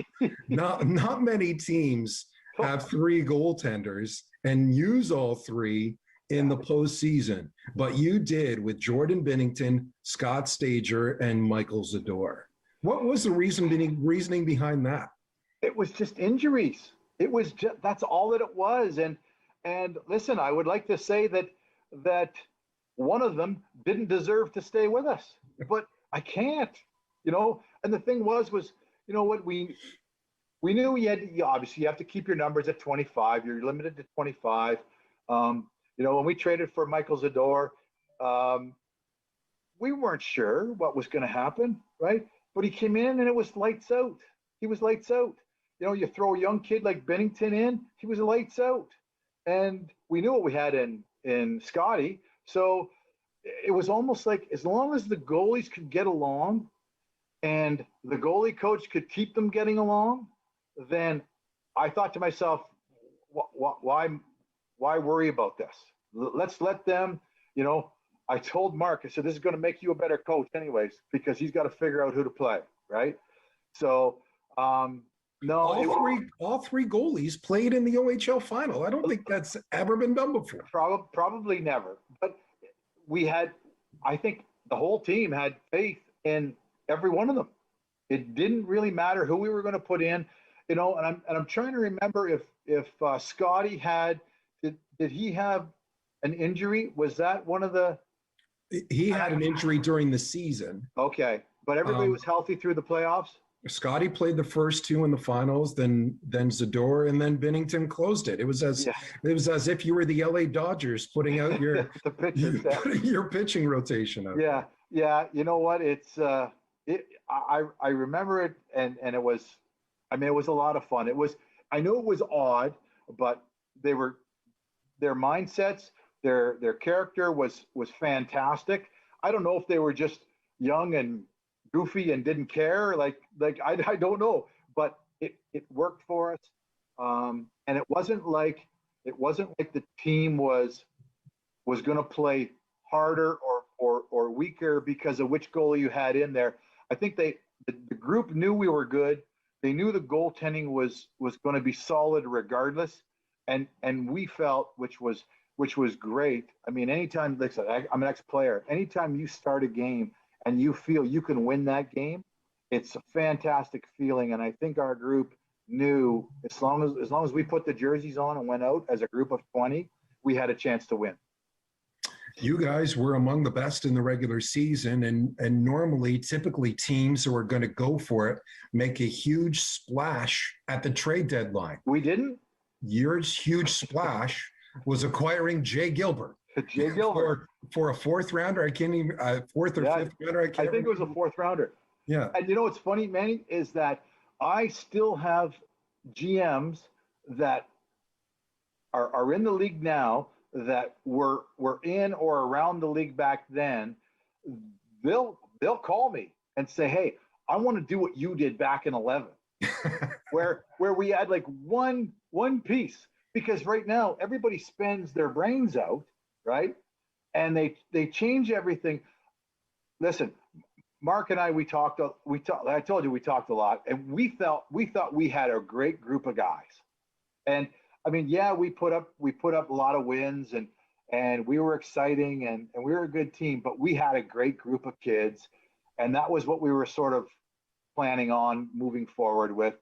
Not many teams have three goaltenders and use all three in the postseason, but you did with Jordan Binnington, Scott Stager, and Michael Zador. What was the reasoning behind that? It was just injuries. That's all that it was. And listen, I would like to say that one of them didn't deserve to stay with us, but I can't, and the thing was, what we knew obviously you have to keep your numbers at 25. You're limited to 25. When we traded for Michael Zador, we weren't sure what was going to happen, right? But he came in and it was lights out. He was lights out. You throw a young kid like Binnington in, he was lights out. And we knew what we had in Scotty. So it was almost like as long as the goalies could get along and the goalie coach could keep them getting along, then I thought to myself, why worry about this? Let's let them, I told Mark, I said, this is going to make you a better coach anyways, because he's got to figure out who to play, right? So, no. All three goalies played in the OHL final. I don't think that's ever been done before. Probably never. But I think the whole team had faith in every one of them. It didn't really matter who we were going to put in, and I'm trying to remember if Scotty did he have an injury? Was that one of the? He had an injury during the season. Okay, but everybody was healthy through the playoffs. Scotty played the first two in the finals, then Zador, and then Binnington closed it. It was as if you were the LA Dodgers putting out your your pitching rotation out. Yeah. You know what? I remember it, and it was, it was a lot of fun. I know it was odd, but their mindsets Their character was fantastic. I don't know if they were just young and goofy and didn't care. I don't know, but it worked for us. And it wasn't like the team was going to play harder or weaker because of which goalie you had in there. I think the group knew we were good. They knew the goaltending was going to be solid regardless, and we felt, which was great. I mean, anytime, like I said, I'm an ex-player. Anytime you start a game and you feel you can win that game, it's a fantastic feeling. And I think our group knew as long as we put the jerseys on and went out as a group of 20, we had a chance to win. You guys were among the best in the regular season, and normally, typically, teams who are going to go for it make a huge splash at the trade deadline. We didn't. Your huge splash was acquiring Jay Gilbert. Jay Gilbert for a fourth rounder. I can't even fourth or fifth rounder. I think it was a fourth rounder. Yeah. And you know what's funny, Manny, is that I still have GMs that are in the league now that were in or around the league back then. They'll call me and say, "Hey, I want to do what you did back in 11, where we had like one piece." Because right now everybody spends their brains out, right? And they change everything. Listen, Mark and I, we talked. I told you we talked a lot, and we thought we had a great group of guys. And I mean, yeah, we put up a lot of wins, and we were exciting, and we were a good team. But we had a great group of kids, and that was what we were sort of planning on moving forward with.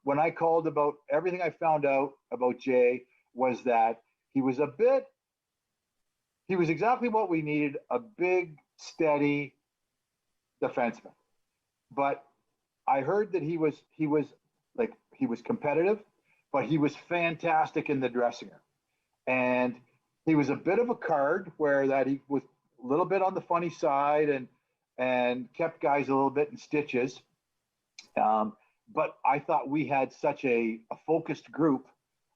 When I called about everything I found out about Jay was that he was exactly what we needed, a big, steady defenseman. But I heard that he was competitive, but he was fantastic in the dressing room. And he was a bit of a card where that he was a little bit on the funny side and kept guys a little bit in stitches. But I thought we had such a focused group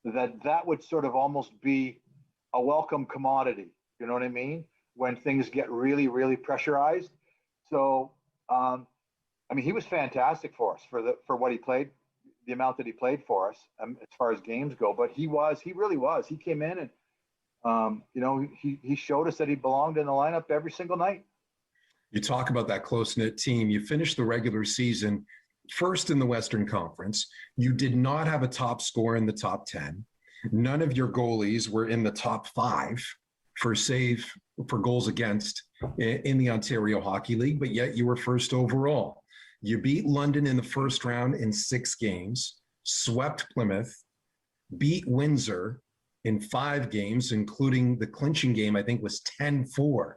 that would sort of almost be a welcome commodity. You know what I mean? When things get really, really pressurized. So, I mean, he was fantastic for us for what he played, the amount that he played for us as far as games go. But he really was. He came in and, he showed us that he belonged in the lineup every single night. You talk about that close-knit team. You finished the regular season first in the Western Conference. You did not have a top scorer in the top 10. None of your goalies were in the top 5 for goals against in the Ontario Hockey League, but yet you were first overall. You beat London in the first round in 6 games, swept Plymouth, beat Windsor in 5 games, including the clinching game, I think was 10-4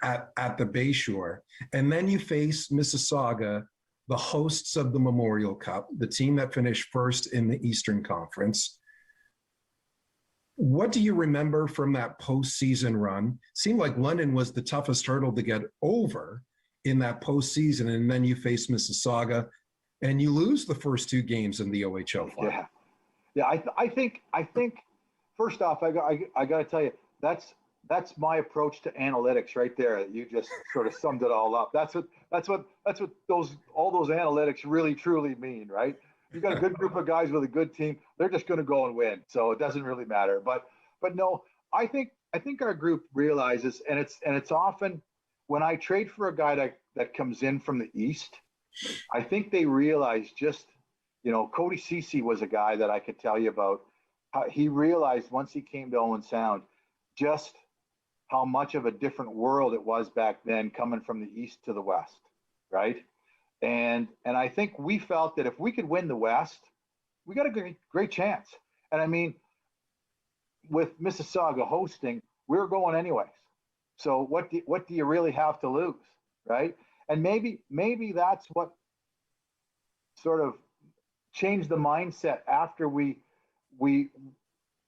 at the Bayshore. And then you face Mississauga, the hosts of the Memorial Cup, the team that finished first in the Eastern Conference. What do you remember from that postseason run? Seemed like London was the toughest hurdle to get over in that postseason, and then you face Mississauga, and you lose the first 2 games in the OHL final. Yeah. I think first off, I got to tell you, that's my approach to analytics right there. You just sort of summed it all up. That's what all those analytics really truly mean, right? You got a good group of guys with a good team. They're just going to go and win. So it doesn't really matter. But no, I think our group realizes, and it's often when I trade for a guy that comes in from the East, I think they realize just, Cody Ceci was a guy that I could tell you about. How he realized once he came to Owen Sound, just how much of a different world it was back then coming from the East to the West, right? And I think we felt that if we could win the West, we got a great chance. And I mean, with Mississauga hosting, we were going anyways. So what do you really have to lose, right? And maybe that's what sort of changed the mindset after we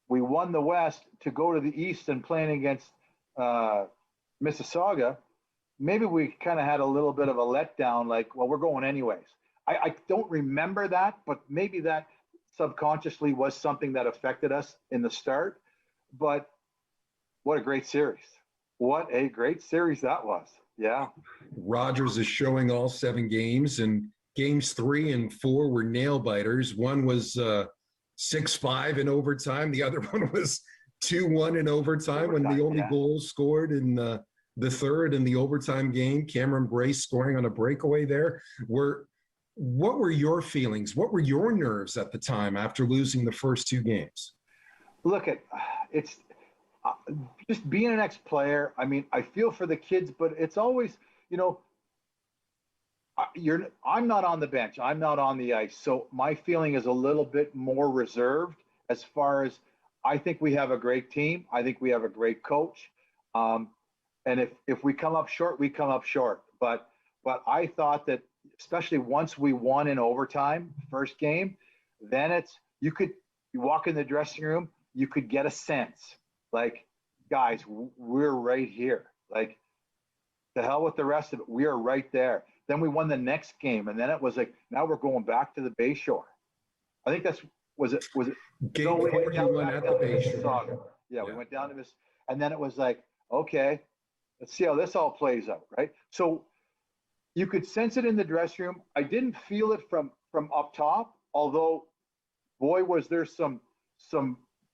won the West to go to the East and playing against Mississauga. Maybe we kind of had a little bit of a letdown, like, well, we're going anyways. I don't remember that, but maybe that subconsciously was something that affected us in the start. But what a great series. What a great series that was. Yeah. Rogers is showing all 7 games, and games 3 and 4 were nail biters. One was 6-5 in overtime. The other one was 2-1 in overtime when the only goal scored in the third in the overtime game. Cameron Brace scoring on a breakaway there. What were your feelings? What were your nerves at the time after losing the first 2 games? Look, it's just being an ex-player. I mean, I feel for the kids, but it's always, I'm not on the bench. I'm not on the ice. So my feeling is a little bit more reserved as far as I think we have a great team. I think we have a great coach. And if we come up short, we come up short. But I thought that, especially once we won in overtime, first game, then you walk in the dressing room, you could get a sense like, guys, we're right here. Like, the hell with the rest of it. We are right there. Then we won the next game, and then it was like, now we're going back to the Bayshore. I think was it game 4 you won at the Bayshore. Yeah, we went down to this, and then it was like, okay, let's see how this all plays out, right? So you could sense it in the dressing room. I didn't feel it from up top, although, boy, was there some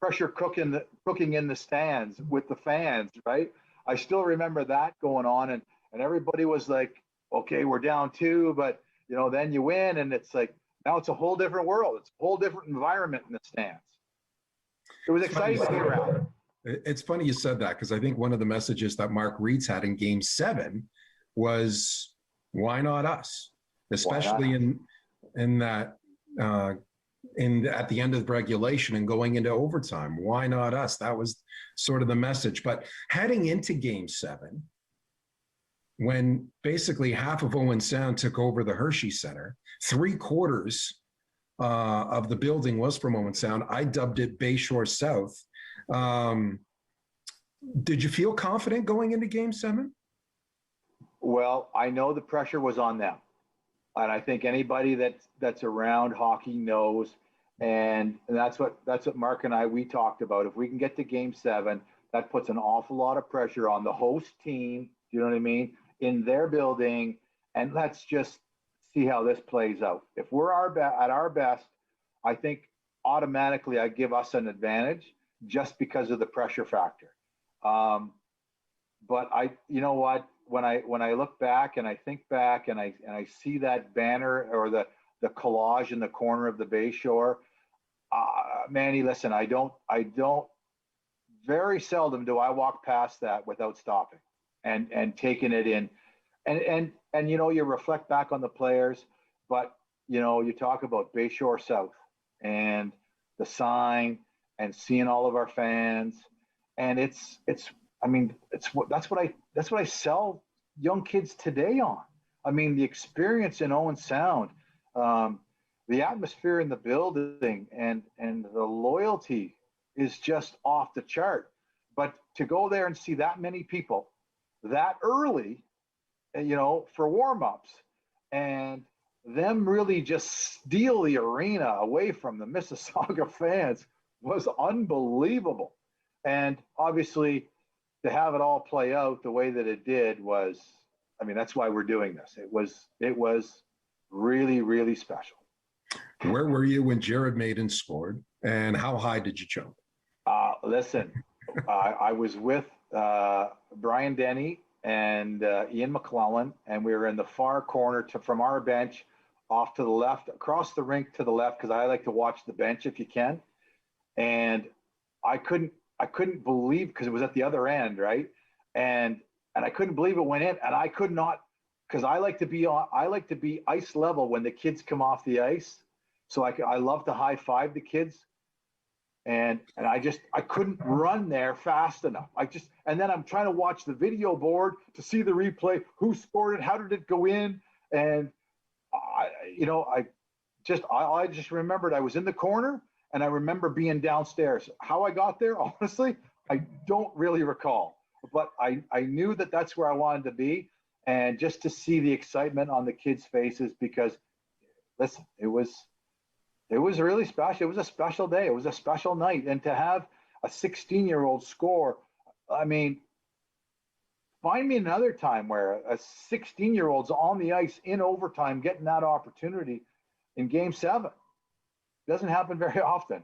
pressure cooking in the stands with the fans, right? I still remember that going on, and everybody was like, okay, we're down 2, but then you win, and it's like, now it's a whole different world. It's a whole different environment in the stands. It was exciting to be around. It's funny you said that, because I think one of the messages that Mark Reeds had in Game 7 was, why not us? Especially in that at the end of regulation and going into overtime. Why not us? That was sort of the message. But heading into Game 7, when basically half of Owen Sound took over the Hershey Center, 3/4 of the building was from Owen Sound. I dubbed it Bayshore South. Did you feel confident going into Game 7? Well, I know the pressure was on them. And I think anybody that's around hockey knows, and that's what Mark and we talked about. If we can get to Game 7, that puts an awful lot of pressure on the host team, you know what I mean, in their building, and let's just see how this plays out. If we're at our best, I think automatically I give us an advantage just because of the pressure factor. But you know what? When I look back and I think back and I see that banner or the collage in the corner of the Bayshore, Manny, listen, I don't very seldom do I walk past that without stopping and taking it in, and you reflect back on the players, but you talk about Bayshore South and the sign and seeing all of our fans, and that's what I sell young kids today on. I mean, the experience in Owen Sound, the atmosphere in the building, and the loyalty is just off the chart. But to go there and see that many people that early, for warm-ups, and them really just steal the arena away from the Mississauga fans was unbelievable. And obviously, to have it all play out the way that it did was, that's why we're doing this. It was really, really special. Where were you when Jared Maiden scored, and how high did you jump? Listen, I was with Brian Denny and Ian McClellan, and we were in the far corner from our bench off to the left, across the rink to the left, because I like to watch the bench if you can. And I couldn't believe, because it was at the other end, right? And I couldn't believe it went in, and I could not, because I like to be ice level when the kids come off the ice. So I love to high five the kids, and I couldn't run there fast enough. And then I'm trying to watch the video board to see the replay, who scored it, how did it go in, and I just remembered I was in the corner. And I remember being downstairs. How I got there, honestly, I don't really recall. But I knew that that's where I wanted to be. And just to see the excitement on the kids' faces, because, listen, it was really special. It was a special day. It was a special night. And to have a 16-year-old score I mean, find me another time where a 16-year-old's on the ice in overtime getting that opportunity in Game 7. Doesn't happen very often.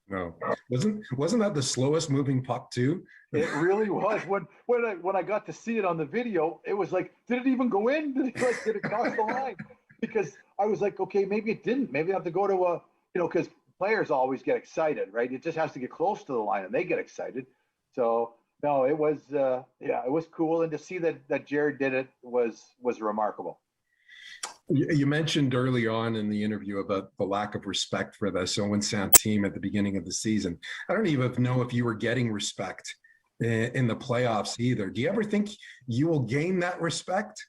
No, wasn't that the slowest moving puck too? It really was. When I got to see it on the video, it was like, did it even go in? Did it cross the line? Because I was like, okay, maybe it didn't. Maybe I have to go to a, because players always get excited, right? It just has to get close to the line and they get excited. So no, it was it was cool, and to see that Jared did it was remarkable. You mentioned early on in the interview about the lack of respect for the Owen Sound team at the beginning of the season. I don't even know if you were getting respect in the playoffs either. Do you ever think you will gain that respect?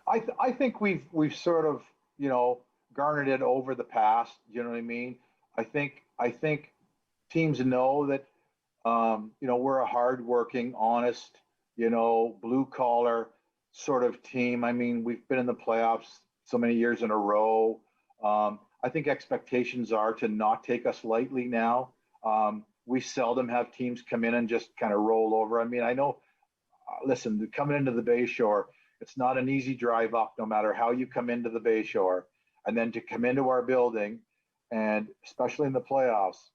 I think we've sort of, garnered it over the past. You know what I mean? I think teams know that, we're a hardworking, honest, blue collar sort of team. I mean, we've been in the playoffs so many years in a row. I think expectations are to not take us lightly now. We seldom have teams come in and just kind of roll over. I mean, I know, listen, coming into the Bayshore, it's not an easy drive up, no matter how you come into the Bayshore. And then to come into our building, and especially in the playoffs,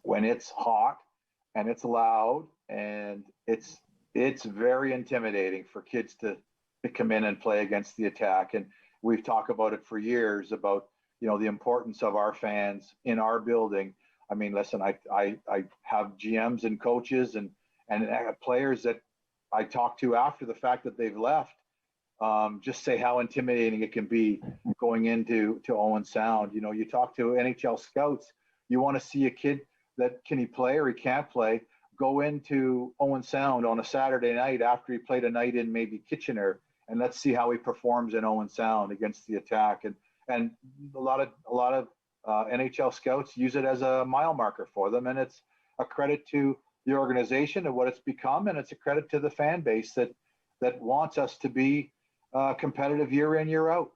when it's hot and it's loud and it's very intimidating for kids to come in and play against the Attack. And we've talked about it for years about, the importance of our fans in our building. I mean, listen, I have GMs and coaches and players that I talk to after the fact that they've left, just say how intimidating it can be going into Owen Sound. You talk to NHL scouts, you want to see a kid that can he play or he can't play, go into Owen Sound on a Saturday night after he played a night in maybe Kitchener, and let's see how he performs in Owen Sound against the Attack. And a lot of NHL scouts use it as a mile marker for them, and it's a credit to the organization and what it's become, and it's a credit to the fan base that wants us to be competitive year in, year out.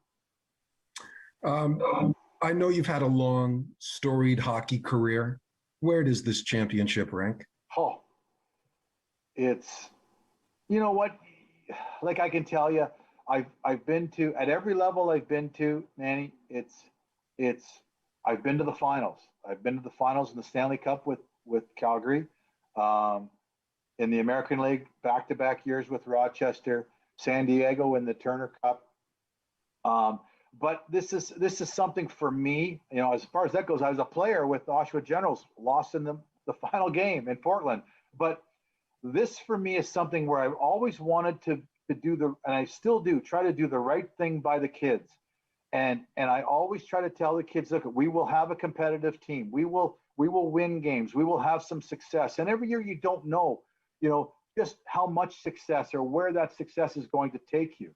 I know you've had a long, storied hockey career. Where does this championship rank? Oh, it's, what, like I can tell you, I've been to, at every level I've been to, Manny, I've been to the finals. I've been to the finals in the Stanley Cup with Calgary, in the American League back-to-back years with Rochester, San Diego in the Turner Cup. But this is something for me, as far as that goes. I was a player with the Oshawa Generals, lost in the final game in Portland. But this for me is something where I've always wanted to do and I still do, try to do the right thing by the kids. And I always try to tell the kids, look, we will have a competitive team. We will win games. We will have some success. And every year you don't know, just how much success or where that success is going to take you.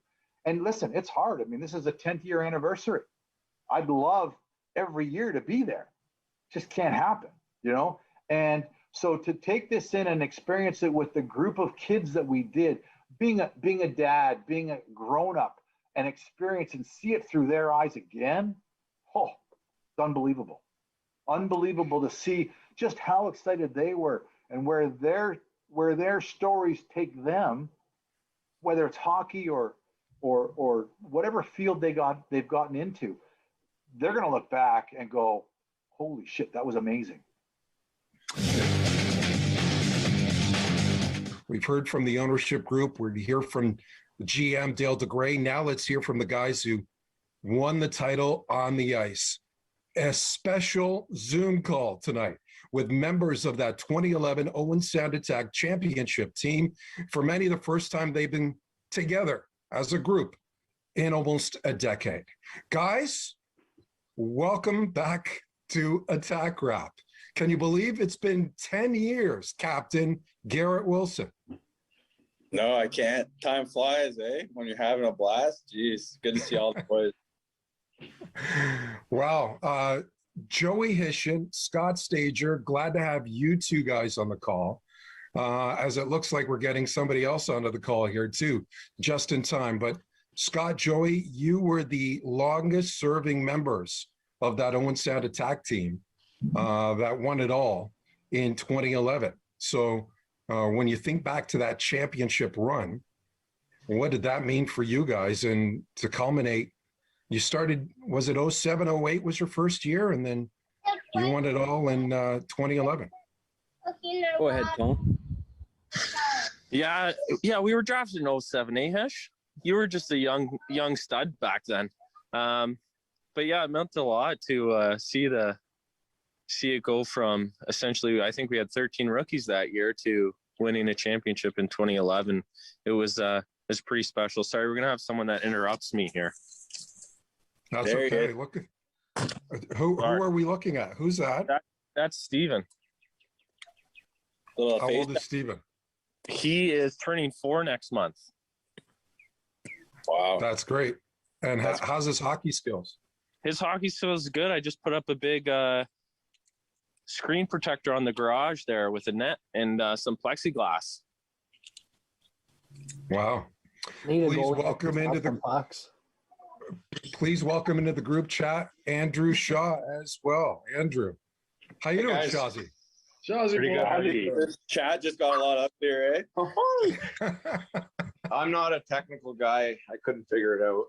And listen, it's hard. I mean, this is a 10th year anniversary. I'd love every year to be there. Just can't happen, And so to take this in and experience it with the group of kids that we did, being a dad, being a grown-up, and experience and see it through their eyes again, it's unbelievable. Unbelievable to see just how excited they were and where their stories take them, whether it's hockey or whatever field they've gotten into. They're going to look back and go, holy shit, that was amazing. We've heard from the ownership group. We're here from GM Dale DeGray. Now let's hear from the guys who won the title on the ice. A special Zoom call tonight with members of that 2011 Owen Sound Attack Championship Team. For many, the first time they've been together as a group in almost a decade. Guys, welcome back to Attack Wrap. Can you believe it's been 10 years, Captain Garrett Wilson? No, I can't. Time flies, eh? When you're having a blast. Jeez, good to see all the boys. Wow. Joey Hishon, Scott Stager, glad to have you two guys on the call. As it looks like we're getting somebody else onto the call here too, just in time. But Scott, Joey, you were the longest serving members of that Owen Sound Attack team that won it all in 2011. So when you think back to that championship run, what did that mean for you guys? And to culminate, you started, was it 07, 08 was your first year, and then you won it all in 2011. Go ahead, Tom. Yeah, we were drafted in 07, Hesh? You were just a young stud back then. But yeah, it meant a lot to see it go from essentially, I think we had 13 rookies that year, to winning a championship in 2011. It was pretty special. Sorry, we're gonna have someone that interrupts me here. That's okay. Look, who are we looking at? Who's that? That's Steven. How old is Steven? He is turning 4 next month. Wow. That's great. And how's his hockey skills? His hockey skills is good. I just put up a big screen protector on the garage there with a net and some plexiglass. Wow. Please welcome into the box. Please welcome into the group chat Andrew Shaw as well. Andrew, how you doing, Shawzy? Shawzy, this chat just got a lot up here, eh? I'm not a technical guy. I couldn't figure it out.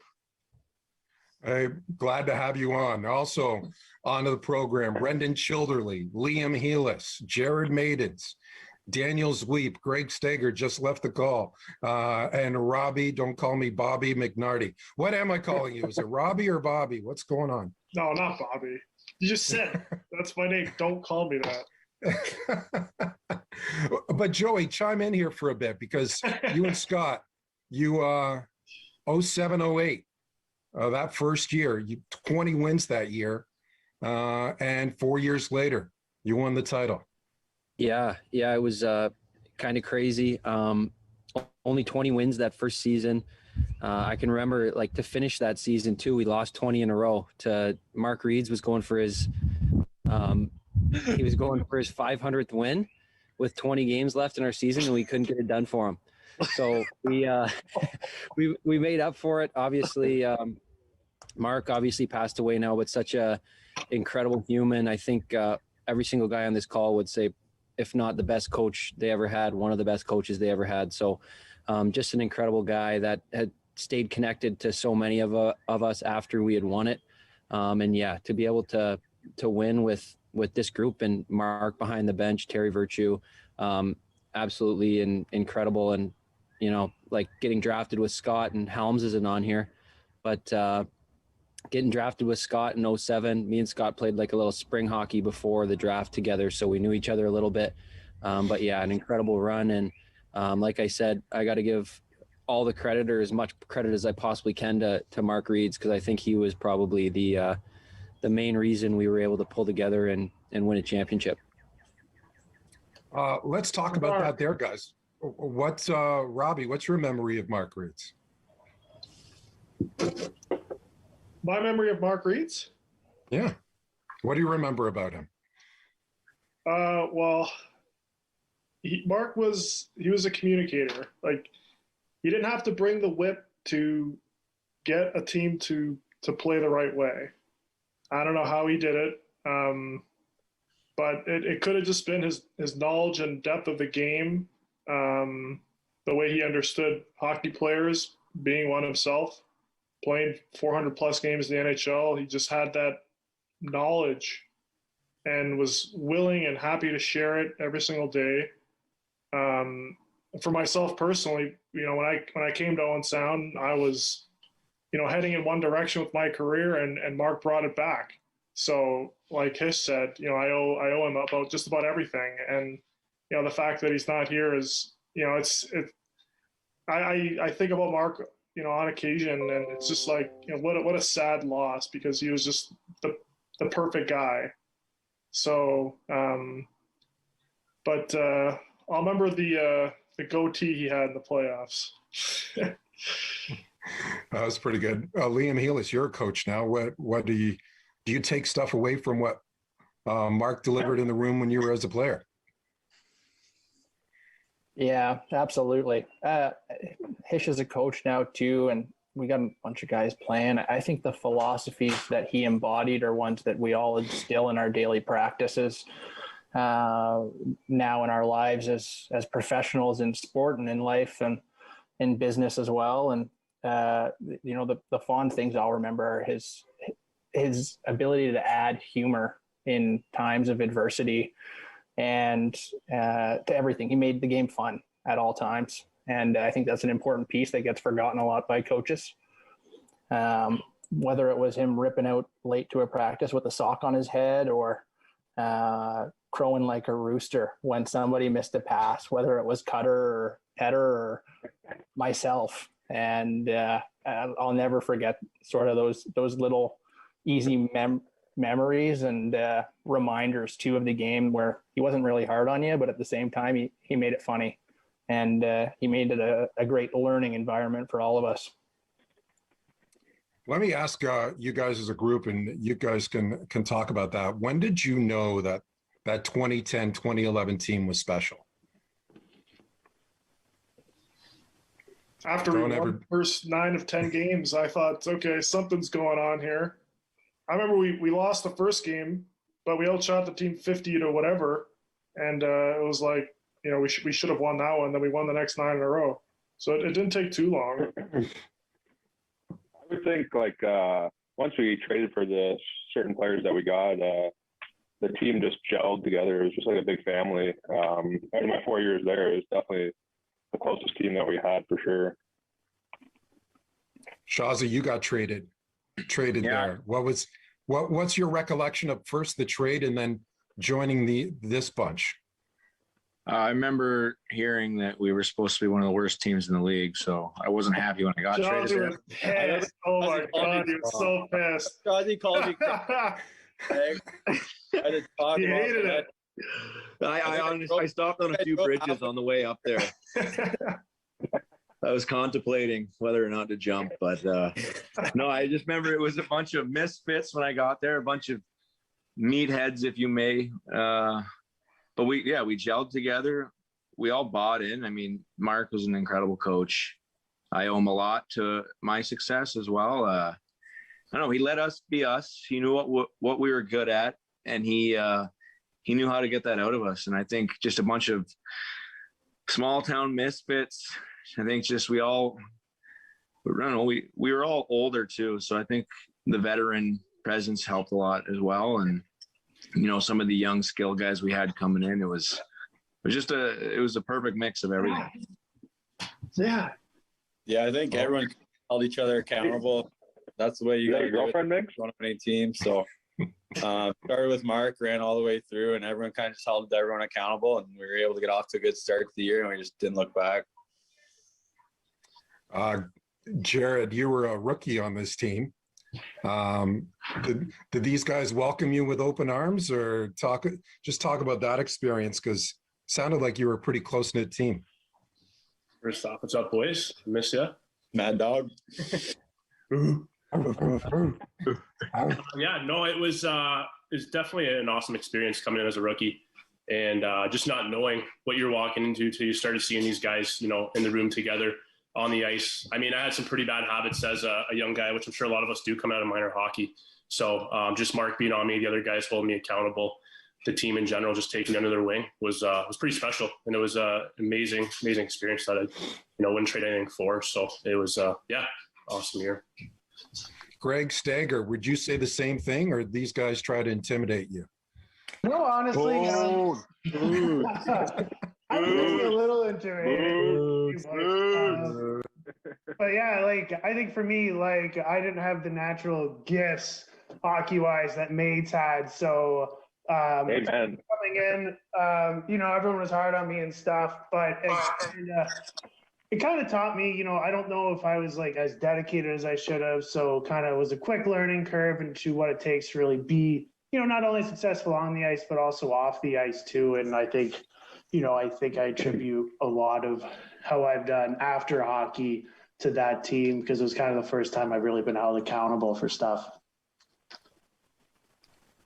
I'm glad to have you on. Also onto the program, Brendan Childerley, Liam Gilas, Jared Maidens, Daniel Zweep, Greg Steger just left the call, and Robbie, don't call me Bobby McNarty. What am I calling you? Is it Robbie or Bobby? What's going on? No, not Bobby. You just said that's my name. Don't call me that. But Joey, chime in here for a bit, because you and Scott, you 07, 08, that first year, you 20 wins that year, and 4 years later, you won the title. Yeah, it was kind of crazy. Only 20 wins that first season. I can remember, like, to finish that season too, we lost 20 in a row. To Mark Reeds was going for his he was going for his 500th win with 20 games left in our season, and we couldn't get it done for him. So we made up for it. Obviously, Mark obviously passed away now, but such a incredible human. I think every single guy on this call would say, if not the best coach they ever had, one of the best coaches they ever had. So just an incredible guy that had stayed connected to so many of us after we had won it. And yeah, to be able to win with this group and Mark behind the bench, Terry Virtue, absolutely incredible. And, you know, like getting drafted with Scott, and Helms isn't on here, but getting drafted with Scott in 07, me and Scott played like a little spring hockey before the draft together, so we knew each other a little bit. But yeah, an incredible run. And like I said, I got to give all the credit, or as much credit as I possibly can, to Mark Reeds, because I think he was probably the main reason we were able to pull together and win a championship. Let's talk about that there, guys. What's Robbie, what's your memory of Mark Reeds? My memory of Mark Reeds? Yeah. What do you remember about him? Well, Mark was a communicator. Like, he didn't have to bring the whip to get a team to play the right way. I don't know how he did it, but it could have just been his knowledge and depth of the game, the way he understood hockey players, being one himself, playing 400 plus games in the NHL. He just had that knowledge and was willing and happy to share it every single day. For myself personally, you know, when I came to Owen Sound, I was, you know, heading in one direction with my career, and Mark brought it back. So, like Hish said, you know, I owe him about just about everything. And, you know, the fact that he's not here is, you know, I think about Mark, you know, on occasion, and it's just like, you know, what a sad loss, because he was just the perfect guy. So, but I'll remember the goatee he had in the playoffs. That was pretty good. Liam Gilas, you're a coach now. What do you take stuff away from what Mark delivered in the room when you were as a player? Yeah, absolutely. Hish is a coach now too, and we got a bunch of guys playing. I think the philosophies that he embodied are ones that we all instill in our daily practices. now in our lives as professionals in sport and in life and in business as well. And the fond things I'll remember are his ability to add humor in times of adversity and to everything. He made the game fun at all times. And I think that's an important piece that gets forgotten a lot by coaches. Whether it was him ripping out late to a practice with a sock on his head or crowing like a rooster when somebody missed a pass, whether it was Cutter or Petter or myself. And I'll never forget sort of those little easy memories and reminders too of the game where he wasn't really hard on you, but at the same time, he made it funny. And he made it a great learning environment for all of us. Let me ask you guys as a group, and you guys can talk about that. When did you know that 2010, 2011 team was special? After we won the first 9 of 10 games, I thought, okay, something's going on here. I remember we lost the first game, but we outshot the team 50 to whatever. And it was like, we should have won that one. Then we won the next 9 in a row. So it didn't take too long. I would think once we traded for the certain players that we got, the team just gelled together. It was just like a big family. In my 4 years there, it was definitely the closest team that we had for sure. Shazi, you got traded there. What's your recollection of first the trade and then joining this bunch? I remember hearing that we were supposed to be one of the worst teams in the league, so I wasn't happy when I got traded. Was pissed. Oh my God, he was so pissed. Shazi called me. I just talked he hated it. I stopped on a few bridges on the way up there. I was contemplating whether or not to jump, but no, I just remember it was a bunch of misfits when I got there, a bunch of meatheads, if you may. But we gelled together. We all bought in. I mean, Mark was an incredible coach. I owe him a lot to my success as well. I don't know. He let us be us. He knew what we were good at, and he knew how to get that out of us. And I think just a bunch of small town misfits. I think just we were all older too. So I think the veteran presence helped a lot as well. And, some of the young skill guys we had coming in, it was a perfect mix of everything. Yeah. Yeah. I think everyone held each other accountable. That's the way you got your girlfriend mix on any team. So started with Mark, ran all the way through, and everyone kind of just held everyone accountable, and we were able to get off to a good start to the year, and we just didn't look back. Jared, you were a rookie on this team. Did these guys welcome you with open arms, or talk about that experience? Because it sounded like you were a pretty close-knit team. First off, what's up, boys? Miss ya. Mad dog. Yeah, no, it was definitely an awesome experience coming in as a rookie, and just not knowing what you're walking into till you started seeing these guys, in the room together on the ice. I mean, I had some pretty bad habits as a young guy, which I'm sure a lot of us do coming out of minor hockey. So just Mark being on me, the other guys holding me accountable, the team in general just taking me under their wing was pretty special, and it was an amazing experience that I wouldn't trade anything for. So it was awesome year. Greg Stager, would you say the same thing, or these guys try to intimidate you? No, honestly, I was a little intimidated. But yeah, I think for me, I didn't have the natural gifts hockey-wise that Mates had. So coming in, everyone was hard on me and stuff, but it kind of taught me, I don't know if I was as dedicated as I should have. So kind of was a quick learning curve into what it takes to really be, not only successful on the ice, but also off the ice too. And I think, I attribute a lot of how I've done after hockey to that team, because it was kind of the first time I've really been held accountable for stuff.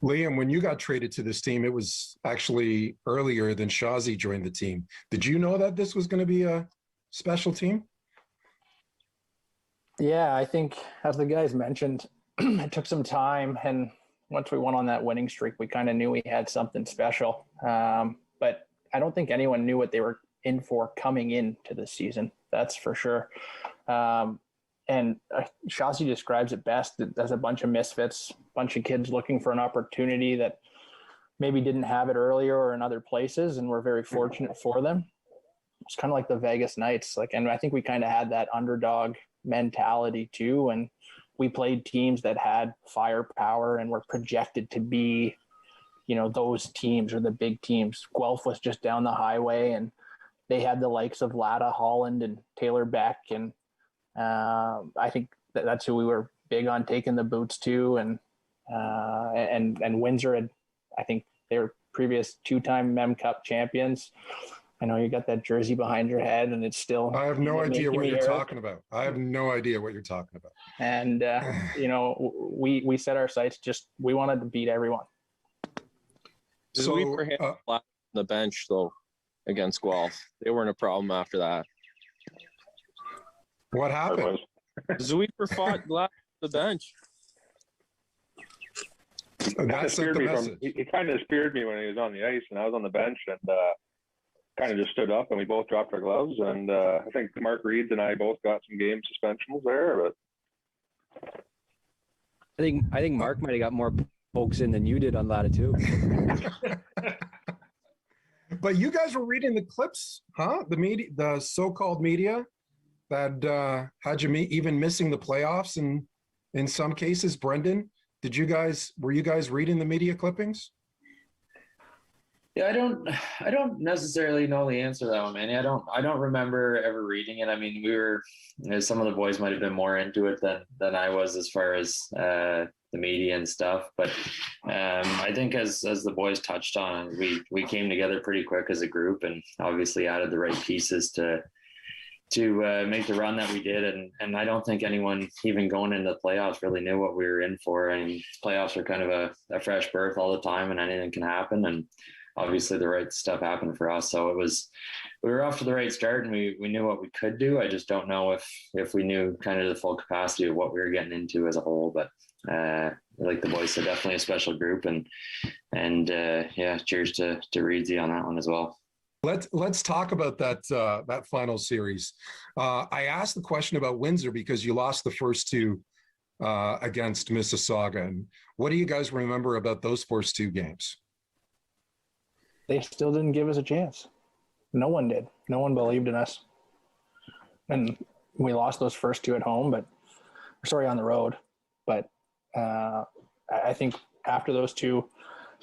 Liam, when you got traded to this team, it was actually earlier than Shazi joined the team. Did you know that this was going to be a special team? Yeah, I think as the guys mentioned, it took some time, and once we went on that winning streak, we kind of knew we had something special. But I don't think anyone knew what they were in for coming into the season. That's for sure. And Shasi describes it best as a bunch of misfits, bunch of kids looking for an opportunity that maybe didn't have it earlier or in other places, and we're very fortunate for them. It's kind of like the Vegas Knights. And I think we kind of had that underdog mentality too. And we played teams that had firepower and were projected to be, those teams or the big teams. Guelph was just down the highway, and they had the likes of Latta Holland and Taylor Beck. And I think that's who we were big on taking the boots to. And Windsor had, I think they were previous 2-time Mem Cup champions. I know you got that jersey behind your head, and it's still. I have no idea what you're talking about. I have no idea what you're talking about. And we set our sights. We wanted to beat everyone. So we were flat on the bench though against Guelph. They weren't a problem after that. What happened? Zuiper fought flat on the bench. He kind of speared me when he was on the ice, and I was on the bench, and kind of just stood up, and we both dropped our gloves. And I think Mark Reeds and I both got some game suspensions there. But I think Mark might have got more pokes in than you did on Latta too. But you guys were reading the clips, huh? The media, the so-called media, that had you even missing the playoffs, and in some cases, Brendan. Were you guys reading the media clippings? Yeah, I don't necessarily know the answer to that one, Manny. I don't remember ever reading it. I mean, some of the boys might have been more into it than I was as far as the media and stuff. But I think as the boys touched on, we came together pretty quick as a group, and obviously added the right pieces to make the run that we did. And I don't think anyone even going into the playoffs really knew what we were in for. I mean, playoffs are kind of a fresh birth all the time, and anything can happen. And obviously the right stuff happened for us. So we were off to the right start, and we knew what we could do. I just don't know if we knew kind of the full capacity of what we were getting into as a whole. But like the boys said, definitely a special group, and cheers to Reedsy on that one as well. Let's talk about that final series. I asked the question about Windsor because you lost the first two against Mississauga. And what do you guys remember about those first two games? They still didn't give us a chance. No one did. No one believed in us. And we lost those first two at home, on the road. But I think after those two,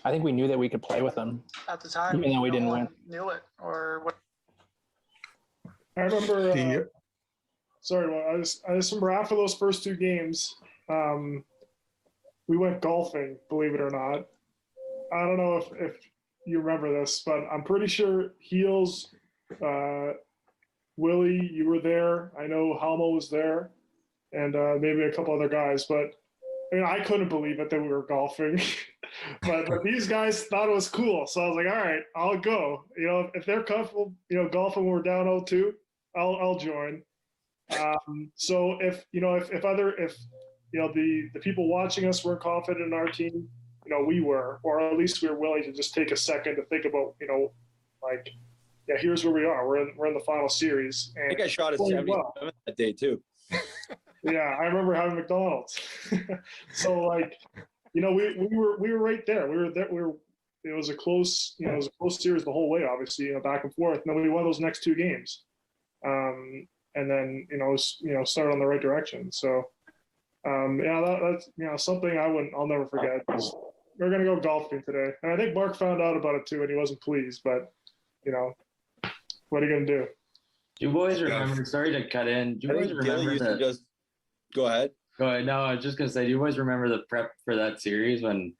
I think we knew that we could play with them at the time. Even though we didn't win. Knew it or what? I remember. I just remember after those first two games, we went golfing. Believe it or not, I don't know if you remember this, but I'm pretty sure Heels, Willie, you were there. I know Halmo was there, and maybe a couple other guys. But I mean, I couldn't believe it that we were golfing. but these guys thought it was cool. So I was like, all right, I'll go. If they're comfortable, golfing when we're down 0-2, I'll join. So if the people watching us weren't confident in our team, we were, or at least we were willing to just take a second to think about, here's where we are. We're in the final series. And I think I shot at 77 that day too. Yeah, I remember having McDonald's. So we were right there. It was a close series the whole way, obviously, back and forth. And then we won those next two games. And then, started on the right direction. So, that's, something I'll never forget. We're going to go golfing today. And I think Mark found out about it too, and he wasn't pleased, but what are you going to do? Do you boys remember, sorry to cut in. Do you boys remember go ahead. Go ahead. No, I was just going to say, do you boys remember the prep for that series when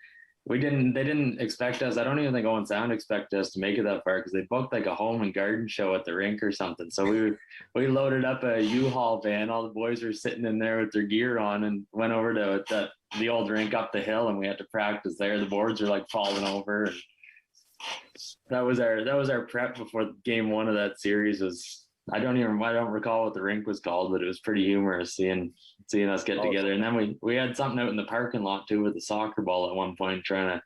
they didn't expect us? I don't even think Owen Sound expected us to make it that far because they booked like a home and garden show at the rink or something. So we loaded up a U-Haul van. All the boys were sitting in there with their gear on and went over to the old rink up the hill, and we had to practice there. The boards are like falling over. And that was our prep before game one of that series. I don't recall what the rink was called, but it was pretty humorous seeing us get together. And then we had something out in the parking lot too with a soccer ball at one point trying to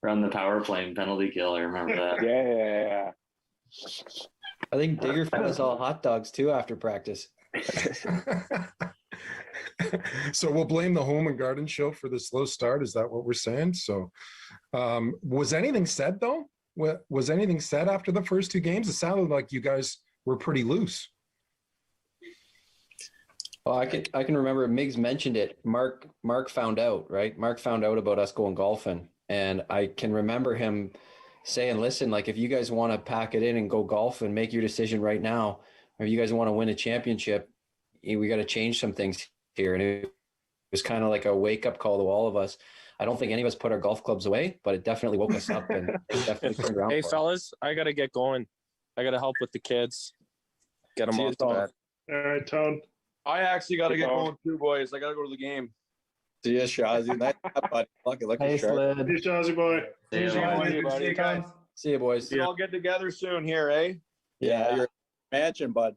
run the power play and penalty kill. I remember that. Yeah. I think Digger fed us all hot dogs too after practice. So we'll blame the home and garden show for the slow start. Is that what we're saying? So was anything said though? Was anything said after the first 2 games? It sounded like you guys were pretty loose. Well, I can remember Miggs mentioned it. Mark found out, right? Mark found out about us going golfing. And I can remember him saying, listen, like if you guys want to pack it in and go golf and make your decision right now, or if you guys want to win a championship, we got to change some things here. And it was kind of like a wake up call to all of us. I don't think any of us put our golf clubs away, but it definitely woke us up and definitely turned around. Hey, fellas, I got to get going. I got to help with the kids. Get them off to bed. All right, Tone. I actually got to get going too, boys. I got to go to the game. See you, Shazzy. Nice, buddy. Lucky Hey, sharp. Slid. See you, Shazzy boy. See you, guys. See you, boys. We'll all get together soon here, eh? Yeah, you're mansion, bud.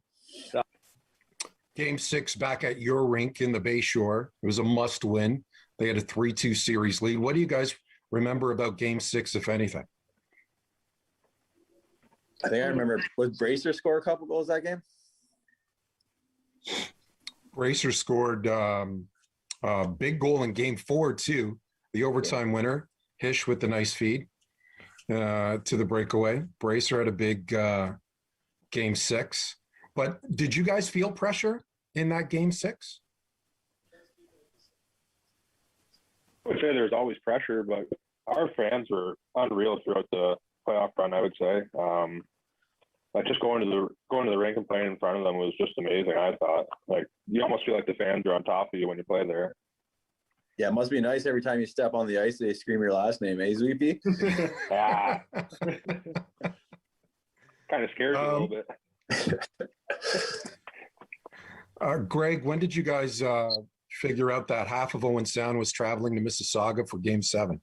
Game 6 back at your rink in the Bayshore. It was a must win. They had a 3-2 series lead. What do you guys remember about Game 6, if anything? I think I remember. Was Bracer score a couple goals that game? Bracer scored a big goal in Game 4 too. The overtime winner, Hish with the nice feed to the breakaway. Bracer had a big Game 6. But did you guys feel pressure in that Game 6? I would say there's always pressure, but our fans were unreal throughout the playoff run, I would say. Like just going to the rink and playing in front of them was just amazing, I thought. Like you almost feel like the fans are on top of you when you play there. Yeah, it must be nice every time you step on the ice, they scream your last name, eh, Zweepy? Yeah. Kind of scares you a little bit. Greg, when did you guys figure out that half of Owen Sound was traveling to Mississauga for Game 7?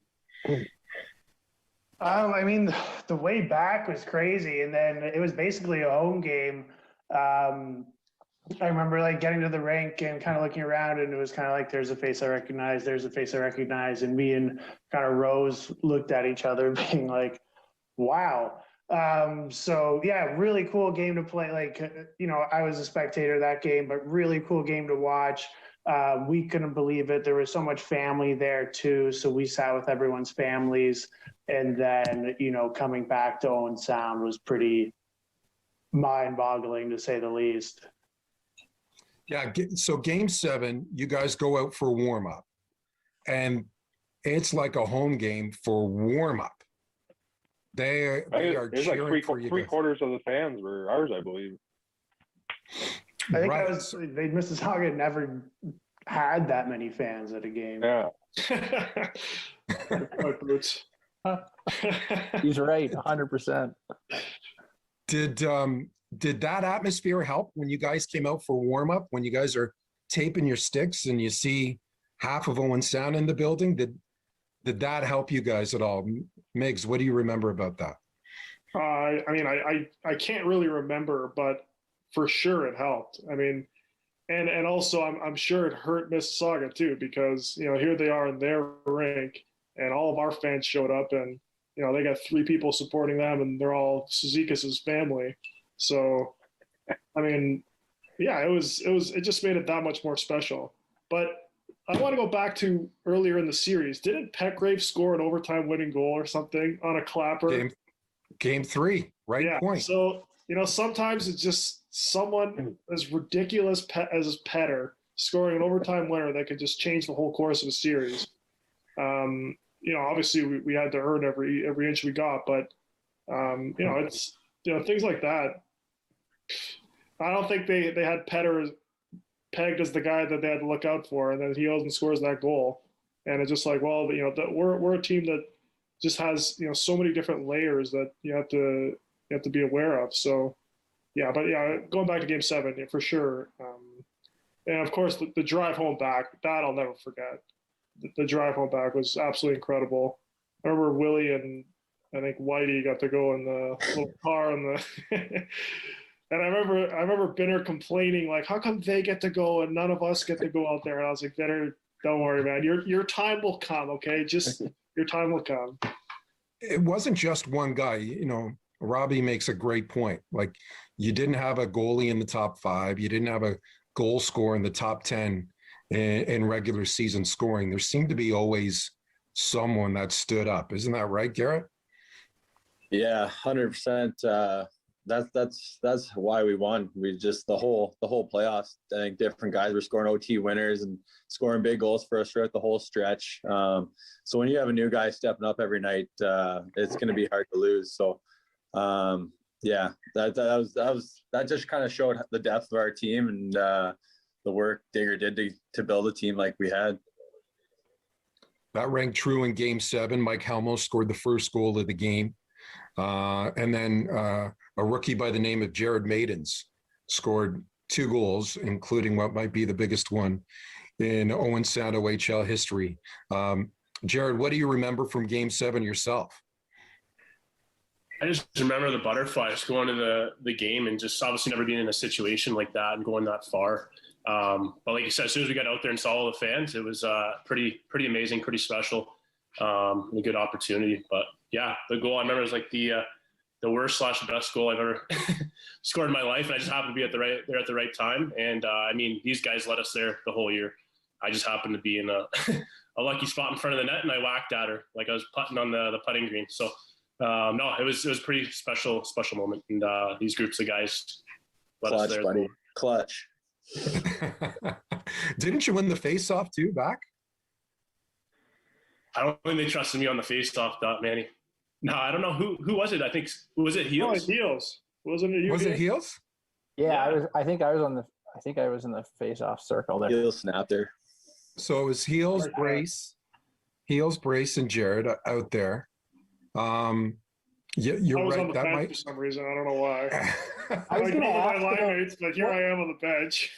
I mean, the way back was crazy, and then it was basically a home game. I remember like getting to the rink and kind of looking around, and it was kind of like, there's a face I recognize, there's a face I recognize, and me and kind of Rose looked at each other being like, wow. So yeah, really cool game to play. Like, I was a spectator of that game, but really cool game to watch. We couldn't believe it. There was so much family there too. So we sat with everyone's families, and then, coming back to Owen Sound was pretty mind-boggling to say the least. Yeah. So Game 7, you guys go out for warm-up, and it's like a home game for warm-up. They are cheering like for you. three-quarters of the fans were ours, I believe. I think Mississauga never had that many fans at a game. Yeah. He's right, 100%. Did that atmosphere help when you guys came out for warm-up, when you guys are taping your sticks and you see half of Owen Sound in the building? Did that help you guys at all? Miggs, what do you remember about that? I mean, I can't really remember, but for sure it helped. I mean, and also I'm sure it hurt Mississauga too, because, here they are in their rink and all of our fans showed up, and, they got 3 people supporting them, and they're all Suzikas's family. So, I mean, yeah, it just made it that much more special. But I want to go back to earlier in the series. Didn't Petgrave score an overtime winning goal or something on a clapper? Game 3, right? Yeah. Point. So, sometimes it's just someone as ridiculous as Petter scoring an overtime winner that could just change the whole course of a series. Obviously we had to earn every inch we got, but it's things like that. I don't think they had Petter pegged as the guy that they had to look out for, and then he goes and scores that goal, and it's just like, well, we're a team that just has so many different layers that you have to be aware of. So yeah, but yeah, going back to Game 7, yeah, for sure. And of course the drive home back, that I'll never forget. The drive home back was absolutely incredible. I remember Willie and I think Whitey got to go in the little car and And I remember Binner complaining, like, how come they get to go and none of us get to go out there? And I was like, Binner, don't worry, man. Your time will come, okay? Just your time will come. It wasn't just one guy. You know, Robbie makes a great point. Like, you didn't have a goalie in the top 5. You didn't have a goal scorer in the top 10 in regular season scoring. There seemed to be always someone that stood up. Isn't that right, Garrett? Yeah, 100%. That's why we won. We just the whole playoffs. I think different guys were scoring OT winners and scoring big goals for us throughout the whole stretch. So when you have a new guy stepping up every night, it's going to be hard to lose. So yeah, that just kind of showed the depth of our team and the work Digger did to build a team like we had. That rang true in Game 7. Mike Helmo scored the first goal of the game. And then a rookie by the name of Jared Maidens scored 2 goals, including what might be the biggest one in Owen Sound OHL history. Jared, what do you remember from Game 7 yourself? I just remember the butterflies going to the game and just obviously never being in a situation like that and going that far. But like you said, as soon as we got out there and saw all the fans, it was pretty amazing, pretty special, and a good opportunity. But yeah, the goal I remember was like the worst/best goal I've ever scored in my life, and I just happened to be at the right time. And I mean, these guys led us there the whole year. I just happened to be in a lucky spot in front of the net, and I whacked at her like I was putting on the putting green. So no, it was pretty special moment, and these groups of guys led us there. Buddy. Clutch. Didn't you win the face-off too back? I don't think they trusted me on the face-off, Manny. No, I don't know who was it. I think was it Heels? Oh, Heels. Wasn't it you? Was it Heels? Yeah, I think I was in the face-off circle there. Heels snapped there. So it was Heels, Brace, and Jared out there. Yeah, you're I was right. on the That bench might for some reason. I don't know why. I was going to ask my line mates, but here I am on the bench.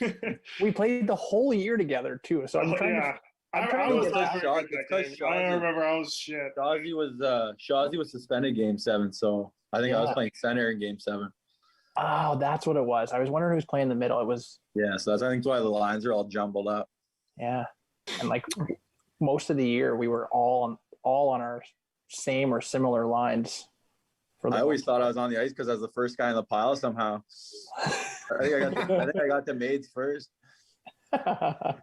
We played the whole year together too, so I'm trying to. I was not very good that game. I remember I was shit. Shawzy was suspended Game 7, so I think I was playing center in Game 7. Oh, that's what it was. I was wondering who was playing in the middle. It was. Yeah, so I think that's why the lines are all jumbled up. Yeah, and like most of the year, we were all on our same or similar lines. I always thought I was on the ice because I was the first guy in the pile somehow. I think I got the maids first.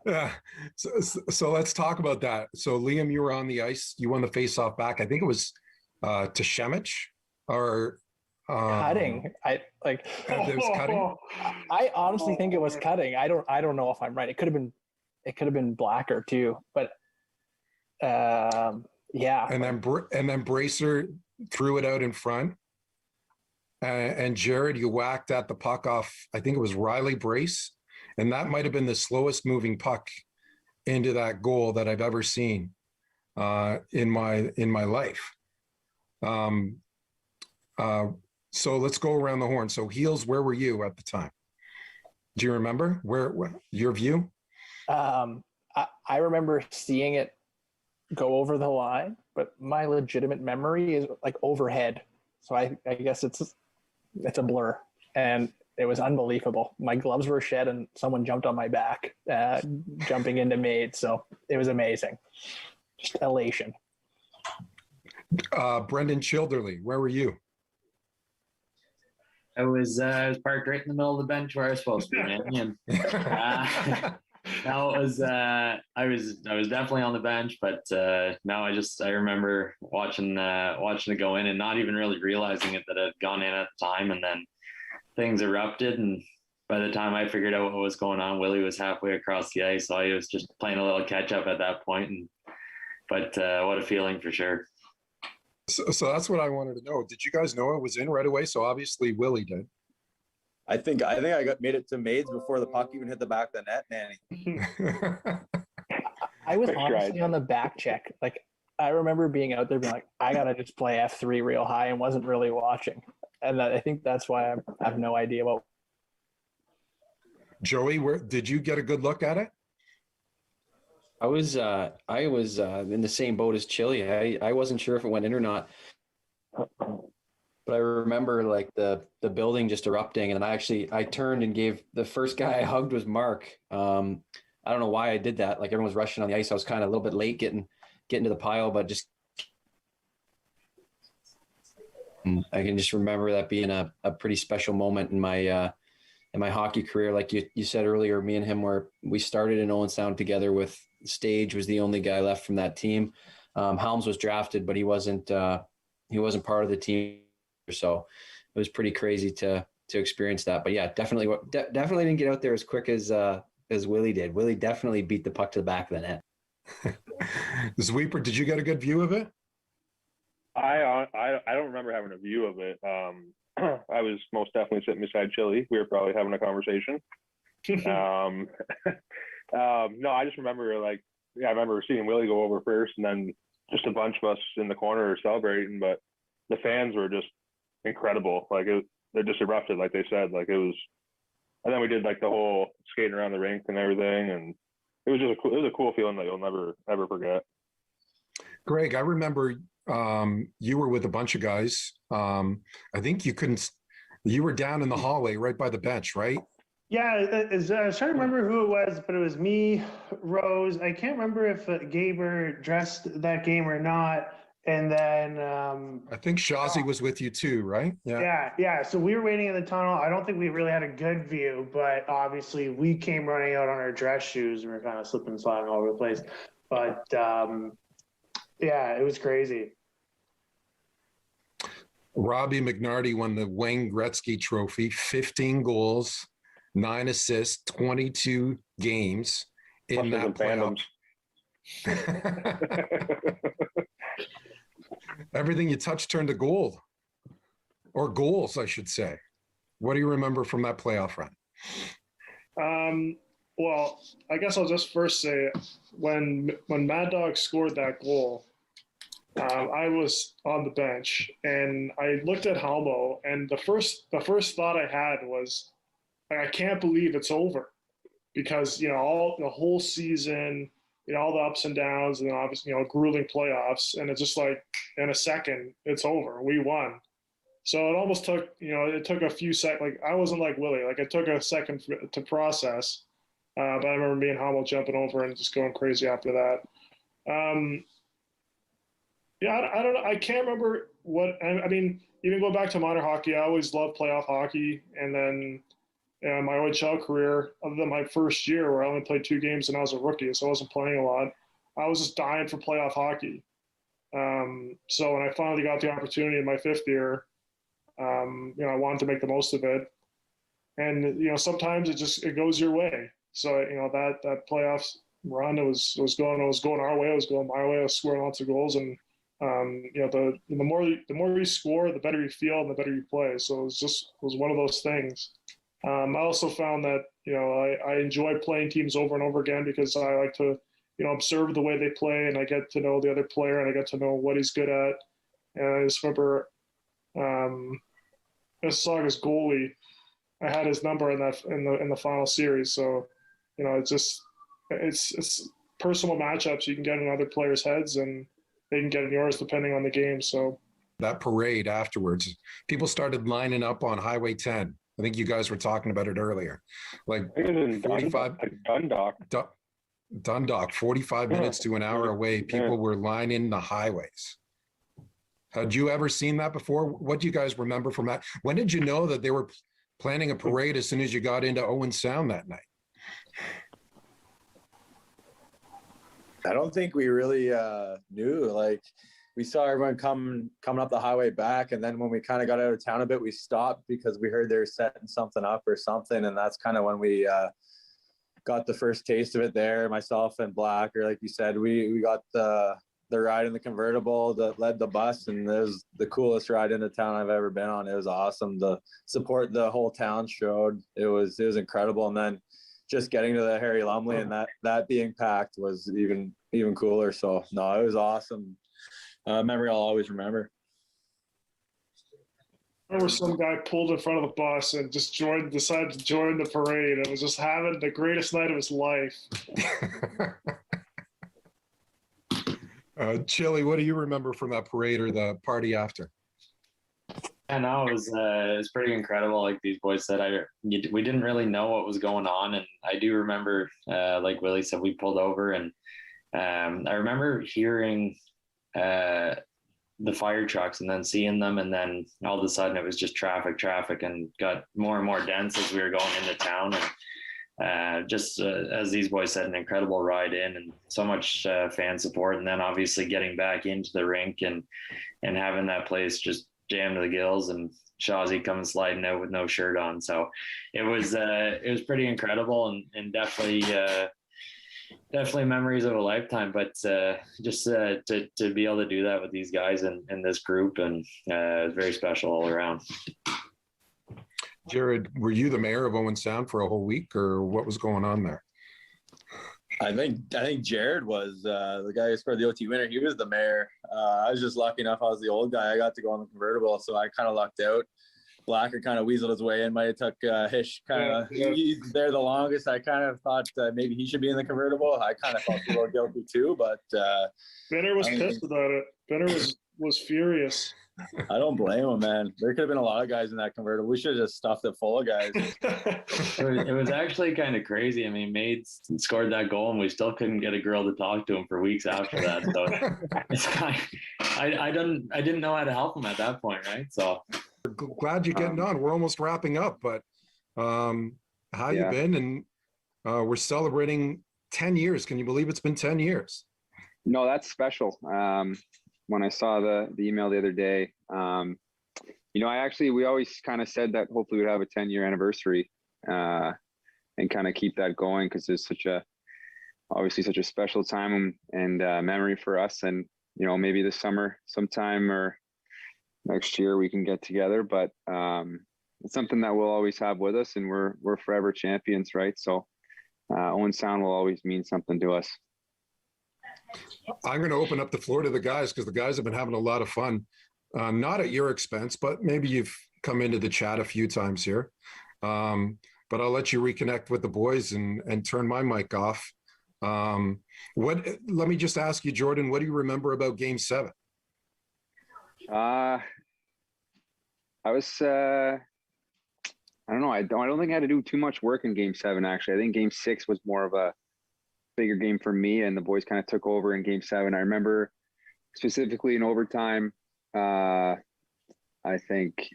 Yeah. So let's talk about that. So Liam, you were on the ice. You won the face-off back. I think it was to Shemich or cutting. It was cutting. I honestly think it was cutting. I don't know if I'm right. It could have been Blacker too, but yeah. And then Bracer threw it out in front. And Jared, you whacked at the puck off, I think it was Riley Brace. And that might have been the slowest moving puck into that goal that I've ever seen in my life. So let's go around the horn. So Heels, where were you at the time? Do you remember where your view? I remember seeing it go over the line, but my legitimate memory is like overhead. So I guess it's a blur, and it was unbelievable. My gloves were shed and someone jumped on my back, jumping into Maid. So it was amazing. Just elation. Brendan Childerley, where were you? I was parked right in the middle of the bench where I was supposed to be, man. No, it was I was definitely on the bench, but no, I remember watching it go in and not even really realizing it that it had gone in at the time, and then things erupted, and by the time I figured out what was going on, Willie was halfway across the ice, so I was just playing a little catch up at that point. But what a feeling for sure. So that's what I wanted to know. Did you guys know it was in right away? So obviously Willie did. I think I made it to Maids before the puck even hit the back of the net, Manny. I was honestly on the back check. Like, I remember being out there being like, I gotta just play F3 real high, and wasn't really watching. And I think that's why I have no idea what. Joey, where did you get a good look at it? I was in the same boat as Chili. I wasn't sure if it went in or not. But I remember like the building just erupting, and I turned and gave the first guy I hugged was Mark. I don't know why I did that. Like everyone was rushing on the ice. I was kind of a little bit late getting to the pile, but just I can just remember that being a pretty special moment in my hockey career. Like you said earlier, me and him we started in Owen Sound together. With Stage was the only guy left from that team. Helms was drafted, but he wasn't part of the team. So it was pretty crazy to experience that. But yeah, definitely didn't get out there as quick as Willie did. Willie definitely beat the puck to the back of the net. Zweeper, did you get a good view of it? I don't remember having a view of it. I was most definitely sitting beside Chili. We were probably having a conversation. No, I just remember I remember seeing Willie go over first, and then just a bunch of us in the corner celebrating. But the fans were just incredible. Like they just erupted, like they said. Like it was, and then we did like the whole skating around the rink and everything, and it was just a cool feeling that you'll never ever forget. Greg, I remember you were with a bunch of guys. I think you were down in the hallway right by the bench, right? Yeah, I was trying to remember who it was, but it was me, Rose. I can't remember if Gaber dressed that game or not. And then I think Shazi was with you too, right? Yeah. So we were waiting in the tunnel. I don't think we really had a good view, but obviously we came running out on our dress shoes and we were kind of slipping and sliding all over the place. But yeah, it was crazy. Robbie McNarty won the Wayne Gretzky Trophy, 15 goals, 9 assists, 22 games in that playoff. Everything you touched turned to gold, or goals, I should say. What do you remember from that playoff run? Well, I guess I'll just first say when Mad Dog scored that goal, I was on the bench and I looked at Halmo, and the first thought I had was, I can't believe it's over, because the whole season, all the ups and downs, and then obviously grueling playoffs, and it's just like in a second it's over. We won. So it almost took it took a few seconds. Like I wasn't like Willie. Like it took a second to process. But I remember me and Hamel jumping over and just going crazy after that. I don't know. I can't remember what. I mean, even go back to minor hockey, I always loved playoff hockey. And then my OHL career, other than my first year where I only played 2 games and I was a rookie, so I wasn't playing a lot, I was just dying for playoff hockey. So when I finally got the opportunity in my 5th year, I wanted to make the most of it. And sometimes it goes your way. So that playoffs run, it was going our way. It was going my way. I was scoring lots of goals, and the more you score, the better you feel and the better you play. So it was one of those things. I also found that I enjoy playing teams over and over again because I like to observe the way they play, and I get to know the other player and I get to know what he's good at. And I just remember Mississauga's goalie, I had his number in the final series. So it's personal matchups you can get in other players' heads, and they can get in yours depending on the game. So that parade afterwards, people started lining up on Highway 10. I think you guys were talking about it earlier. Like 45 Dundalk, 45 minutes to an hour away. People were lining the highways. Had you ever seen that before? What do you guys remember from that? When did you know that they were planning a parade as soon as you got into Owen Sound that night? I don't think we really knew. Like, we saw everyone coming up the highway back, and then when we kind of got out of town a bit, we stopped because we heard they were setting something up or something, and that's kind of when we got the first taste of it there. Myself and Black, or like you said, we got the ride in the convertible that led the bus, and it was the coolest ride into town I've ever been on. It was awesome. The support the whole town showed, it was incredible. And then just getting to the Harry Lumley and that being packed was even cooler. So no, it was awesome. Memory I'll always remember. I remember some guy pulled in front of the bus and just decided to join the parade and was just having the greatest night of his life. Chili, what do you remember from that parade or the party after? no, it was pretty incredible. Like these boys said, we didn't really know what was going on, and I do remember, like Willie said, we pulled over, and I remember hearing the fire trucks and then seeing them, and then all of a sudden it was just traffic, and got more and more dense as we were going into town, and just as these boys said, an incredible ride in, and so much fan support, and then obviously getting back into the rink and having that place just jammed to the gills, and Shawzy coming sliding out with no shirt on. So it was pretty incredible, and definitely memories of a lifetime. But just to be able to do that with these guys and this group, and it's very special all around. Jared, were you the mayor of Owen Sound for a whole week, or what was going on there? I think Jared was the guy who scored the OT winner. He was the mayor. I was just lucky enough. I was the old guy. I got to go on the convertible, so I kind of lucked out. Blacker kind of weaseled his way in. Might have took Hish he's there the longest. I kind of thought maybe he should be in the convertible. I kind of felt a little guilty too, but Benner was pissed about it. Benner was furious. I don't blame him, man. There could have been a lot of guys in that convertible. We should have just stuffed it full of guys. It was actually kind of crazy. I mean, Mades scored that goal, and we still couldn't get a girl to talk to him for weeks after that. So it's kind of, I didn't know how to help him at that point, right? So glad you're getting on. We're almost wrapping up, but how you been? And we're celebrating 10 years. Can you believe it's been 10 years? No, that's special. When I saw the email the other day, we always kind of said that hopefully we'd have a 10-year anniversary and kind of keep that going, because there's obviously such a special time and memory for us. And, maybe this summer sometime or next year we can get together, but it's something that we'll always have with us, and we're forever champions, right? So Owen Sound will always mean something to us. I'm going to open up the floor to the guys, because the guys have been having a lot of fun, not at your expense, but maybe you've come into the chat a few times here. But I'll let you reconnect with the boys and turn my mic off. Let me just ask you, Jordan, what do you remember about Game 7? I don't know. I don't think I had to do too much work in Game 7, actually. I think Game 6 was more of a bigger game for me, and the boys kind of took over in Game 7. I remember specifically in overtime, I think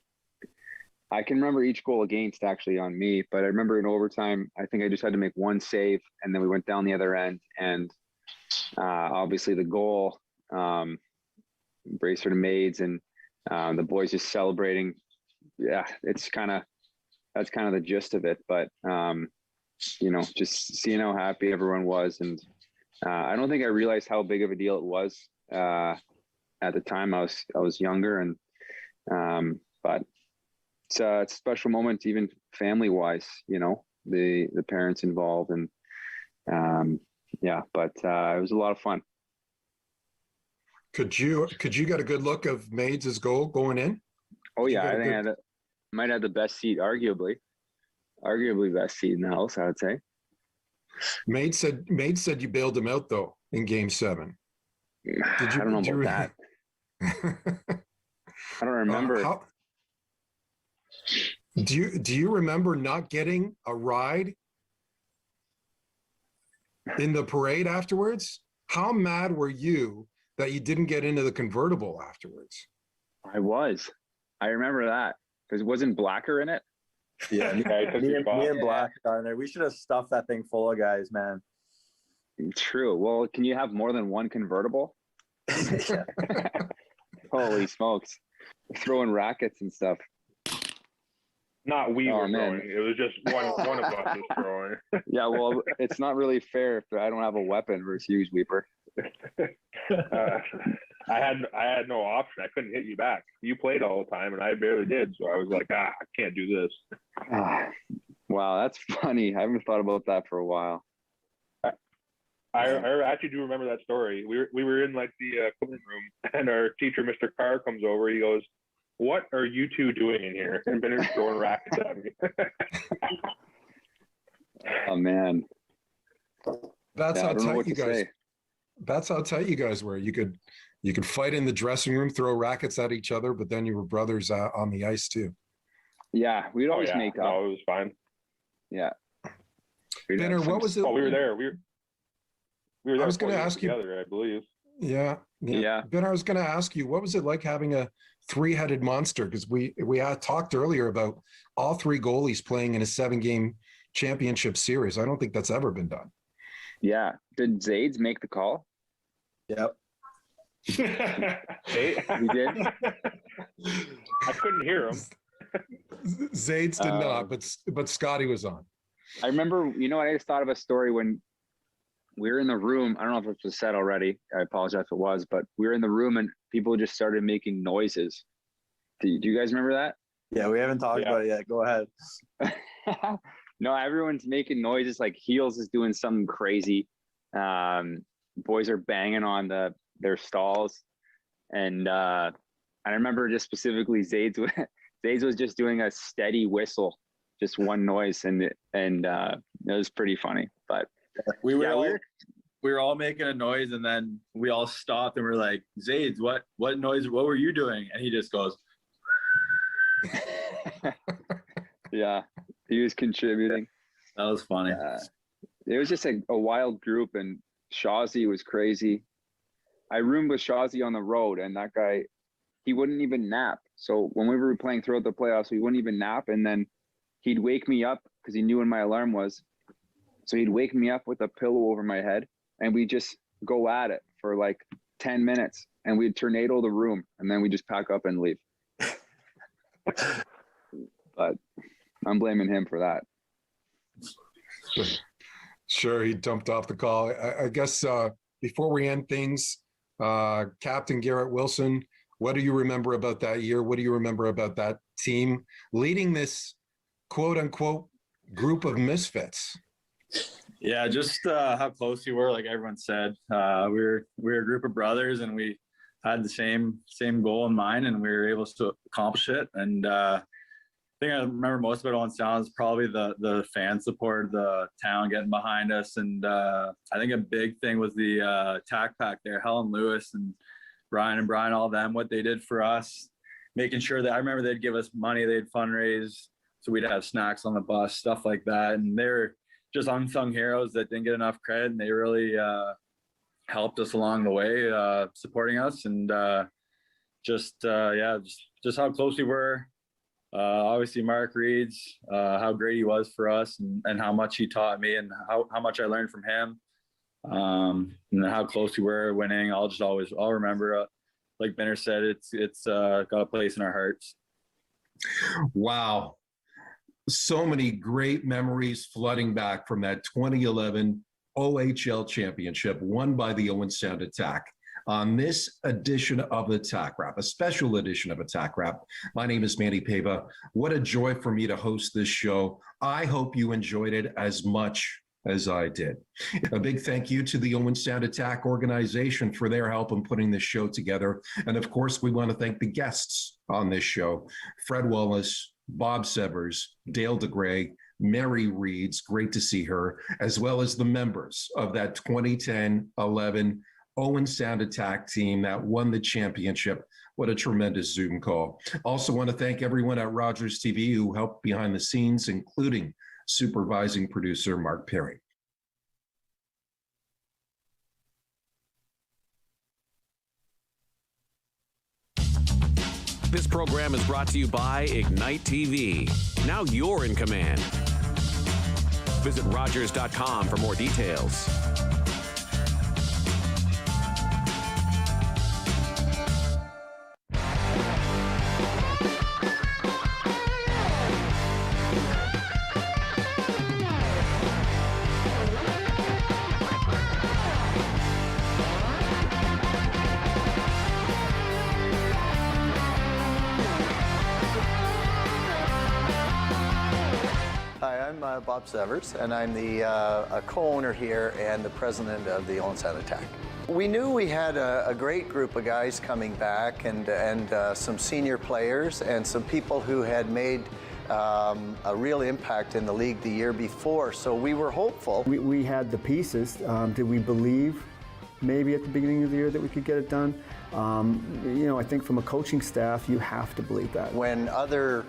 I can remember each goal against actually on me, but I remember in overtime, I think I just had to make one save, and then we went down the other end, and obviously the goal, Bracer to Mades, and the boys just celebrating. Yeah, that's kind of the gist of it, but just seeing how happy everyone was. And I don't think I realized how big of a deal it was at the time. I was younger, and but it's a special moment, even family wise, the parents involved, and but it was a lot of fun. Could you get a good look of Mades' goal going in? Oh yeah, I think I might have the best seat, arguably best seat in the house, I would say. Mades said you bailed him out though in Game 7. I don't know about that. I don't remember. Do you remember not getting a ride in the parade afterwards? How mad were you that you didn't get into the convertible afterwards? I remember that, because wasn't Blacker in it? Yeah, me and Black are in there. We should have stuffed that thing full of guys, man. True. Well, can you have more than one convertible? Holy smokes. Throwing rackets and stuff. Not we were throwing. It was just one of us was throwing. Yeah, well, it's not really fair if I don't have a weapon versus you, Weeper. I had no option. I couldn't hit you back. You played all the time, and I barely did. So I was like, I can't do this. Wow, that's funny. I haven't thought about that for a while. I actually do remember that story. We were in like the equipment room, and our teacher, Mr. Carr, comes over. He goes, "What are you two doing in here?" And Benner's throwing rackets at me. Oh man, that's how tight you guys. That's how tight you guys were. You You could fight in the dressing room, throw rackets at each other, but then you were brothers on the ice too. Yeah, we'd always make up. No, it was fine. Yeah. Benner, what was it? Oh, we were there. We were there. I was going to ask you together, I believe. Yeah. Ben, I was going to ask you, what was it like having a three-headed monster? Because we had talked earlier about all three goalies playing in a 7-game championship series. I don't think that's ever been done. Yeah. Did Zades make the call? Yep. He did? I couldn't hear him. Zades did not, but Scotty was on. I remember, I just thought of a story when we were in the room. I don't know if it was said already. I apologize if it was, but we were in the room and people just started making noises. Do you guys remember that? Yeah, we haven't talked about it yet. Go ahead. No, everyone's making noises, like Heels is doing something crazy. Boys are banging on their stalls. And I remember just specifically Zades was just doing a steady whistle, just one noise. And it was pretty funny, but we were all making a noise, and then we all stopped and we're like, Zades, what noise, what were you doing? And he just goes. Yeah, he was contributing. That was funny. It was just a wild group, and Shawzy was crazy. I roomed with Shawzy on the road, and that guy, he wouldn't even nap. So when we were playing throughout the playoffs, he wouldn't even nap, and then he'd wake me up because he knew when my alarm was. So he'd wake me up with a pillow over my head, and we'd just go at it for like 10 minutes, and we'd tornado the room, and then we'd just pack up and leave. But I'm blaming him for that. Sure, he dumped off the call. I guess before we end things, Captain Garrett Wilson, what do you remember about that year? What do you remember about that team leading this quote-unquote group of misfits? Yeah, just how close we were, like everyone said. We were a group of brothers, and we had the same goal in mind, and we were able to accomplish it. And the thing I remember most about Owen Sound is probably the fan support, the town getting behind us. And I think a big thing was the tack pack there, Helen Lewis and Brian, all of them, what they did for us, making sure that I remember they'd give us money, they'd fundraise, so we'd have snacks on the bus, stuff like that. And they're just unsung heroes that didn't get enough credit, and they really helped us along the way, supporting us. And just how close we were. Obviously Mark Reed's, how great he was for us, and how much he taught me, and how much I learned from him, and how close we were winning. I'll remember, like Benner said, it's got a place in our hearts. Wow. So many great memories flooding back from that 2011 OHL Championship won by the Owen Sound Attack. On this edition of Attack Wrap, a special edition of Attack Wrap, my name is Manny Paiva. What a joy for me to host this show. I hope you enjoyed it as much as I did. A big thank you to the Owen Sound Attack organization for their help in putting this show together. And of course, we want to thank the guests on this show, Fred Wallace, Bob Severs, Dale DeGray, Mary Reeds, great to see her, as well as the members of that 2010-11 Owen Sound Attack team that won the championship. What a tremendous Zoom call. Also want to thank everyone at Rogers TV who helped behind the scenes, including supervising producer Mark Perry. This program is brought to you by Ignite TV. Now you're in command. Visit Rogers.com for more details. I'm Bob Severs, and I'm the co-owner here and the president of the Owen Sound Attack. We knew we had a great group of guys coming back, and some senior players and some people who had made a real impact in the league the year before, so we were hopeful. We had the pieces. Did we believe maybe at the beginning of the year that we could get it done. I think from a coaching staff, you have to believe that. When other